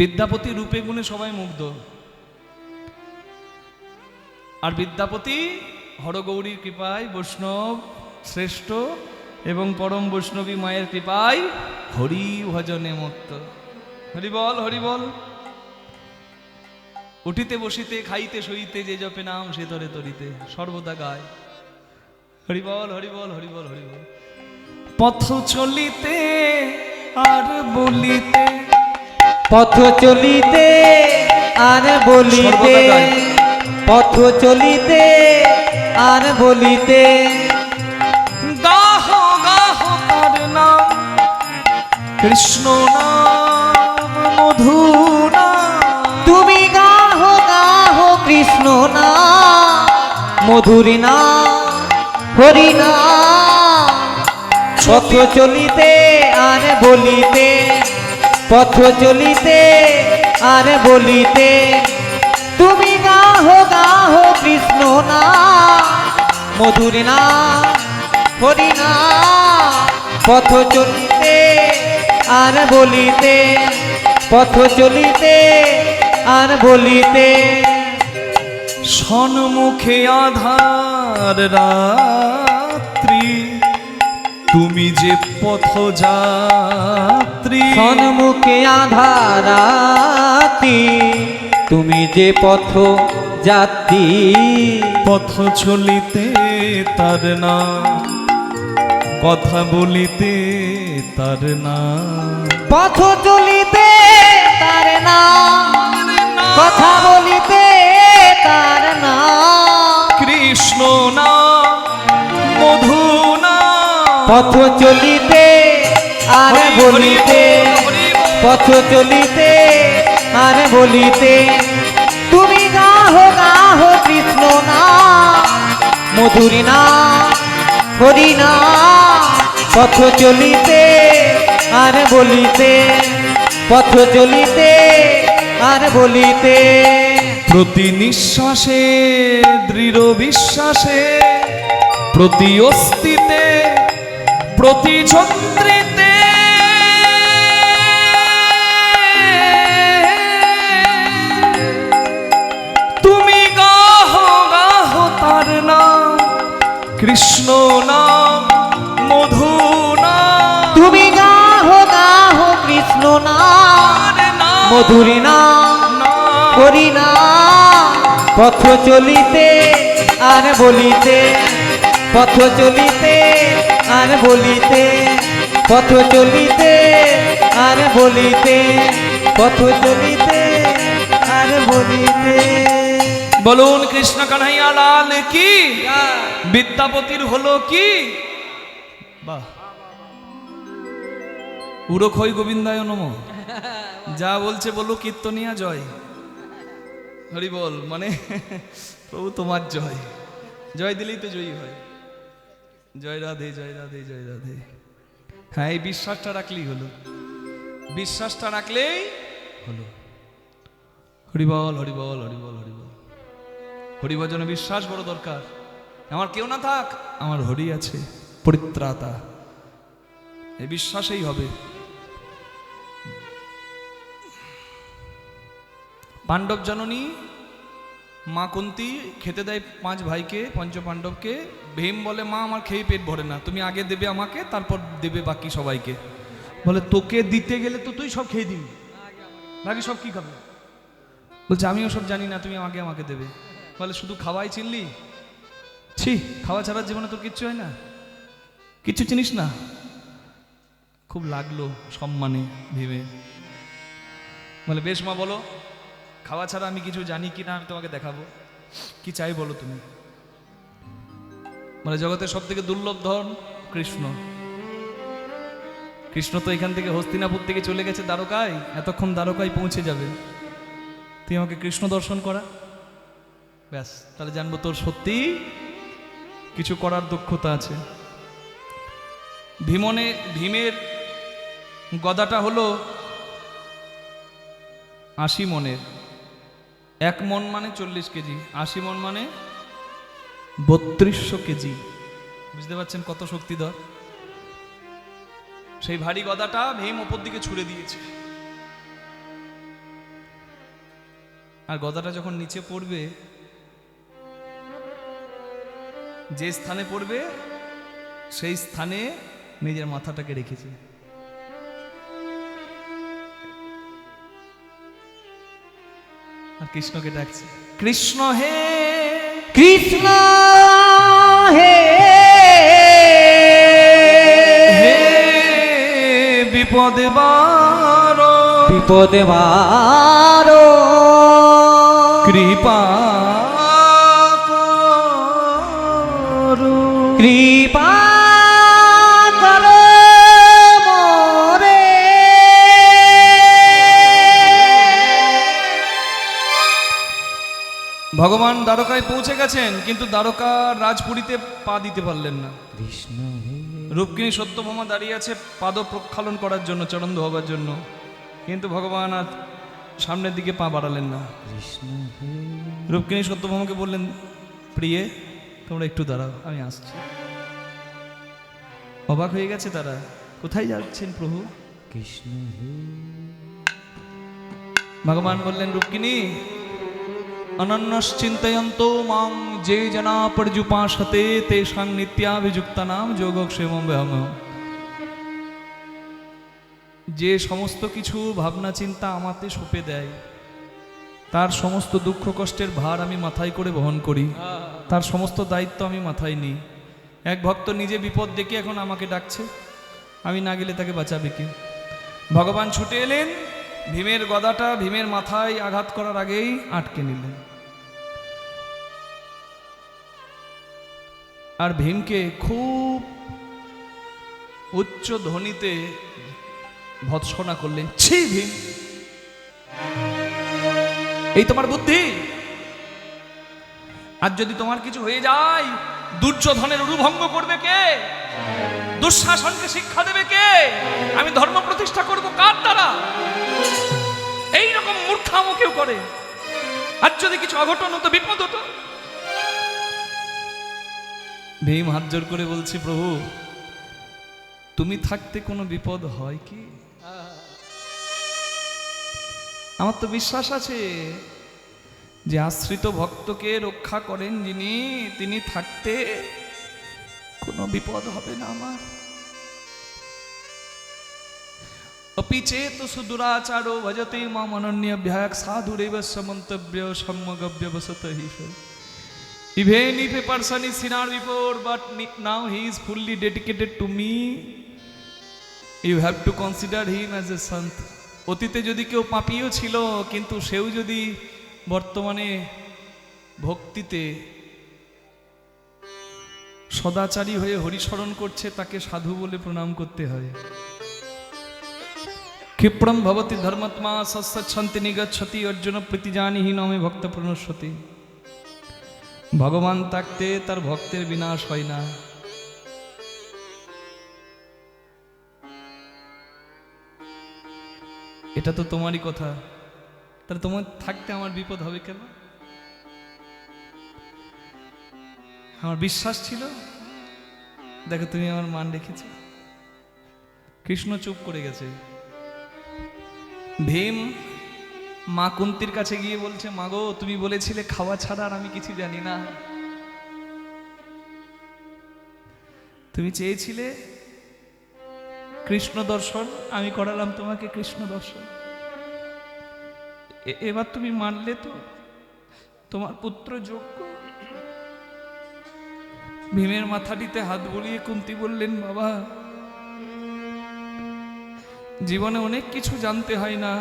বিদ্যাপতি রূপে গুণে সবাই মুগ্ধ। আর বিদ্যাপতি হরগৌরীর কৃপায় বৈষ্ণব শ্রেষ্ঠ এবং পরম বৈষ্ণবী মায়ের কৃপায় হরি ভজনে মত্ত। হরি বল, হরি বল। উঠিতে বসিতে খাইতে শুইতে যে জপে নাম সে তরে তরিতে সর্বদা গায়। হরি বল, হরি বল, হরি বল, হরি বল। পথ চলিতে আর বলিতে, পথ চলিতে আর বলিতে, পথ চলিতে আর বলিতে গাহ গাহ তার নাম কৃষ্ণ নাম মধু নাম। তুমি গাহ গাহ কৃষ্ণ নাম মধুরী নাম হরি নাম। পথ চলিতে আর বলিতে, পথ চলিতে আর বলিতে তুমি গাহ গাহ কৃষ্ণ নাম মধুরী নাম হরি নাম। পথ চলিতে আর বলিতে, পথ চলিতে আর বলিতে সন্মুখে আধার রাত্রি তুমি যে পথযাত্রী সন্মুখে আধারাতি, তুমি যে পথ যাত্রী, পথ চলিতে তার না, কথা বলিতে তার না, পথ চলিতে তার না, কথা বলিতে তার না। কৃষ্ণ না মধু না, পথ চলিতে আর বলিতে, পথ চলিতে আর বলিতে, তুমি গাহো গাহো কৃষ্ণ না, মধুরী না, হরি না। পথ চলিতে আর বলিতে, পথ চলিতে আর বলিতে। প্রতি নিঃশ্বাসে দৃঢ় বিশ্বাসে, প্রতি অস্তিতে, প্রতি যন্ত্রিতে, তুমি গাহো গাহো তার নাম, কৃষ্ণ নাম মধু নাম, তুমি গাহো গাহো কৃষ্ণ না, মধুরী না, করি না। পথ চলিতে আর বলিতে, পথ চলিতে আর বলিতে, পথ চলিতে আর বলিতে, পথ চলিতে আর বলিতে। বলুন কৃষ্ণ কানাইয়া লাল কি, বিদ্যাপতির হলো কি। বাহ, উরখই গোবিন্দায় নমঃ। যা বলছে বলো কীর্তনিয়া জয়, হরি বল, মানে প্রভু তোমার জয়, জয় দিলেই তো জয়ী হয়। জয় রাধে জয় রাধে জয় রাধে। হ্যাঁ, এই বিশ্বাসটা রাখলেই হলো, বিশ্বাসটা রাখলেই হলো। হরি বল হরি বল হরি বল হরি বল। হরিভজনে বিশ্বাস বড় দরকার। আমার কেউ না থাক, আমার হরি আছে পরিত্রাতা, এই বিশ্বাসেই হবে। পাণ্ডব জননী মা কুন্তী খেতে দেয় 5 ভাইকে, পঞ্চপাণ্ডবকে। ভীম বলে, মা আমার খেয়ে পেট ভরে না, তুমি আগে দেবে আমাকে, তারপর দেবে বাকি সবাইকে। বলে, তোকে দিতে গেলে তো তুই সব খেয়ে দিবি, বাকি সব কি খাবে? বলছে, আমিও সব জানি না, তুমি আগে আমাকে দেবে। বলে, শুধু খাওয়াই চিনলি? ছি, খাওয়া ছাড়া জীবনে তোর কিচ্ছু হয় না, কিচ্ছু চিনিস না। খুব লাগলো সম্মানে ভীমে। বলে, বেশ মা বলো, খাওয়া ছাড়া আমি কিছু জানি কি না আমি তোমাকে দেখাবো, কি চাই বলো তুমি। মানে জগতের সব থেকে দুর্লভ ধন কৃষ্ণ। কৃষ্ণ তো এখান থেকে হস্তিনাপুর থেকে চলে গেছে দ্বারকায়, এতক্ষণ দ্বারকায় পৌঁছে যাবে। তুই আমাকে কৃষ্ণ দর্শন করা, ব্যাস, তাহলে জানবো তোর সত্যি কিছু করার দক্ষতা আছে। ভীমের গদাটা হলো 80 মনের। 1 মন মানে 40 কেজি, 80 মন মানে 3200 কেজি। বুঝতে পারছেন কত শক্তিধর? সেই ভারী গদাটা ভীম ওপর দিকে ছুড়ে দিয়েছে, আর গদাটা যখন নিচে পড়বে, যে স্থানে পড়বে সেই স্থানে নিজের মাথাটাকে রেখেছে। আর কৃষ্ণকে ডাকছে, কৃষ্ণ হে, কৃষ্ণ হে, হে বিপদে বার, বিপদে বারো, কৃপা করো, কৃপা করো মোরে। ভগবান দ্বারকায় পৌঁছে গেছেন, কিন্তু দ্বারকা রাজপুরীতে পা দিতে পারলেন না। কৃষ্ণ রূপকিনী সত্যভামা দাঁড়িয়ে আছে পাদ প্রক্ষালন করার জন্য, চরণ ধোয়াবার জন্য, কিন্তু ভগবান আর সামনের দিকে পা বাড়ালেন না। কৃষ্ণ রূপকিনী সত্যভামাকে বললেন, প্রিয়ে তোমরা একটু দাঁড়াও, আমি আসছি। অবাক হয়ে গেছে তারা, কোথায় যাচ্ছেন প্রভু? কৃষ্ণ ভগবান বললেন, রূপকিনী অনন্যশ্চিন্তয়ন্তো মাং যে জনা পর্যুপাসতে তেষাং নিত্যাভিযুক্তানাম যোগক্ষেমম ব্যহম। যে সমস্ত কিছু ভাবনা চিন্তা আমাতে সঁপে দেয়, তার সমস্ত দুঃখ কষ্টের ভার আমি মাথায় করে বহন করি, তার সমস্ত দায়িত্ব আমি মাথায় নিই। এক ভক্ত নিজে বিপদ দেখে এখন আমাকে ডাকছে, আমি না গেলে তাকে বাঁচাবে কে? ভগবান ছুটে এলেন, ভীমের গদাটা ভীমের মাথায় আঘাত করার আগেই আটকে নিলেন, আর ভীমকে খুব উচ্চ ধ্বনিতে ভৎসনা করলেন। ছি ভীম, এই তোমার বুদ্ধি? আর যদি তোমার কিছু হয়ে যায়, দুর্যোধনের অনুভঙ্গ করবে কে? দুঃশাসনকে শিক্ষা দেবে কে? আমি ধর্ম প্রতিষ্ঠা করব কার দ্বারা? এইরকম মূর্খামো কেউ করে? আর যদি কিছু অঘটন হতো, বিপদ হতো? ভীম হাত জোর করে বলছে, প্রভু তুমি থাকতে কোনো বিপদ হয় কি? আমার তো বিশ্বাস আছে যে আশ্রিত ভক্তকে রক্ষা করেন যিনি, তিনি থাকতে কোনো বিপদ হবে না আমার। अपि चेत् सुदुराचारो भजते माम् अनन्यभ्याक् साधुरेव समन्तव्य सम्मगव्यवसतः हि सः। Even if a person is sinner before, but now he is fully dedicated to me, you have to consider him as a sant. অতীতে যদি কেউ পাপীও ছিল, কিন্তু সেও যদি বর্তমানে ভক্তিতে সদাচারী হয়ে হরিস্মরণ করছে, তাকে সাধু বলে প্রণাম করতে হয়। ক্ষিপ্রম ভবতি ধর্মাত্মা সৎসচ্ছন্তি নিগচ্ছতি অর্জুন প্রীতিজানিহি নমে ভক্ত প্রণশ্যতি। ভগবান থাকতে তার ভক্তের বিনাশ হয় না। এটা তো তোমারই কথা, তাহলে তোমার থাকতে আমার বিপদ হবে কেন? আমার বিশ্বাস ছিল, দেখো তুমি আমার মান রেখেছো। কৃষ্ণ চুপ করে গেছে। ভীম মা কুন্তির কাছে গিয়ে বলছে, মা গো, তুমি বলেছিলে খাওয়া ছাড়া আর আমি কিছু জানি না, তুমি চেয়েছিলে কৃষ্ণ দর্শন, আমি করালাম তোমাকে কৃষ্ণ দর্শন। এবার তুমি মানলে তো তোমার পুত্র যোগ্য। ভীমের মাথাটিতে হাত বুলিয়ে কুন্তি বললেন, বাবা, জীবনে অনেক কিছু জানতে হয় না,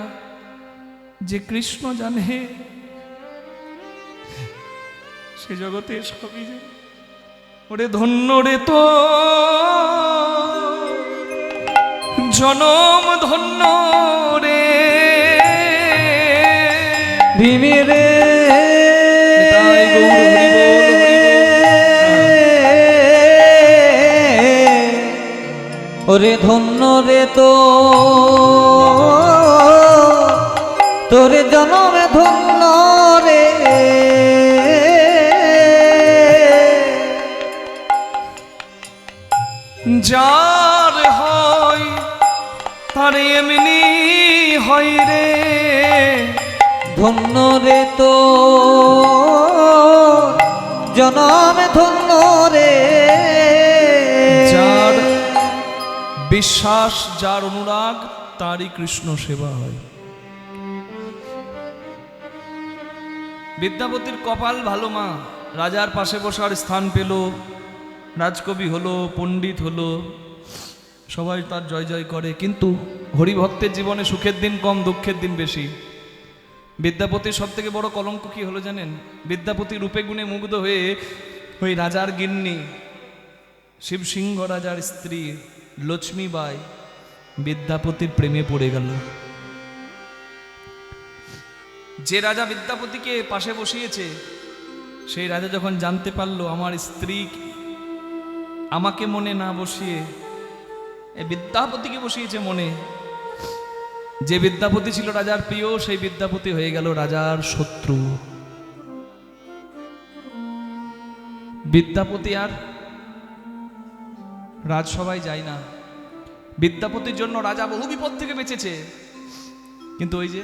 যে কৃষ্ণ জানে সে জগতে সবই জানে। ওরে ধন্য রে তো জনম, ধন্য রে ভীমে রে, ওরে ধন্য রে তো তোরে জনমে ধন্য রে। যার হয় তার এমনি হয় রে, ধন্য রে তো জনমে ধন্য রে। যার বিশ্বাস, যার অনুরাগ, তারই কৃষ্ণ সেবা হয়। বিদ্যাপতির কপাল ভালো, মা রাজার পাশে বসার স্থান পেল, রাজকবি হলো, পণ্ডিত হলো, সবাই তার জয় জয় করে। কিন্তু হরিভক্তের জীবনে সুখের দিন কম, দুঃখের দিন বেশি। বিদ্যাপতির সব থেকে বড় কলঙ্ক কি হলো জানেন? বিদ্যাপতি রূপে গুণে মুগ্ধ হয়ে ওই রাজার গিন্নি শিবসিংহ রাজার স্ত্রী লক্ষ্মীবাই বিদ্যাপতির প্রেমে পড়ে গেল। যে রাজা বিদ্যাপতিকে পাশে বসিয়েছে, সেই রাজা যখন জানতে পারলো আমার স্ত্রী আমাকে মনে না বসিয়ে বিদ্যাপতিকে বসিয়েছে মনে, যে বিদ্যাপতি ছিল রাজার প্রিয়, সেই বিদ্যাপতি হয়ে গেল রাজার শত্রু। বিদ্যাপতি আর রাজসভায় যায় না। বিদ্যাপতির জন্য রাজা বহু বিপদ থেকে বেঁচেছে, কিন্তু ওই যে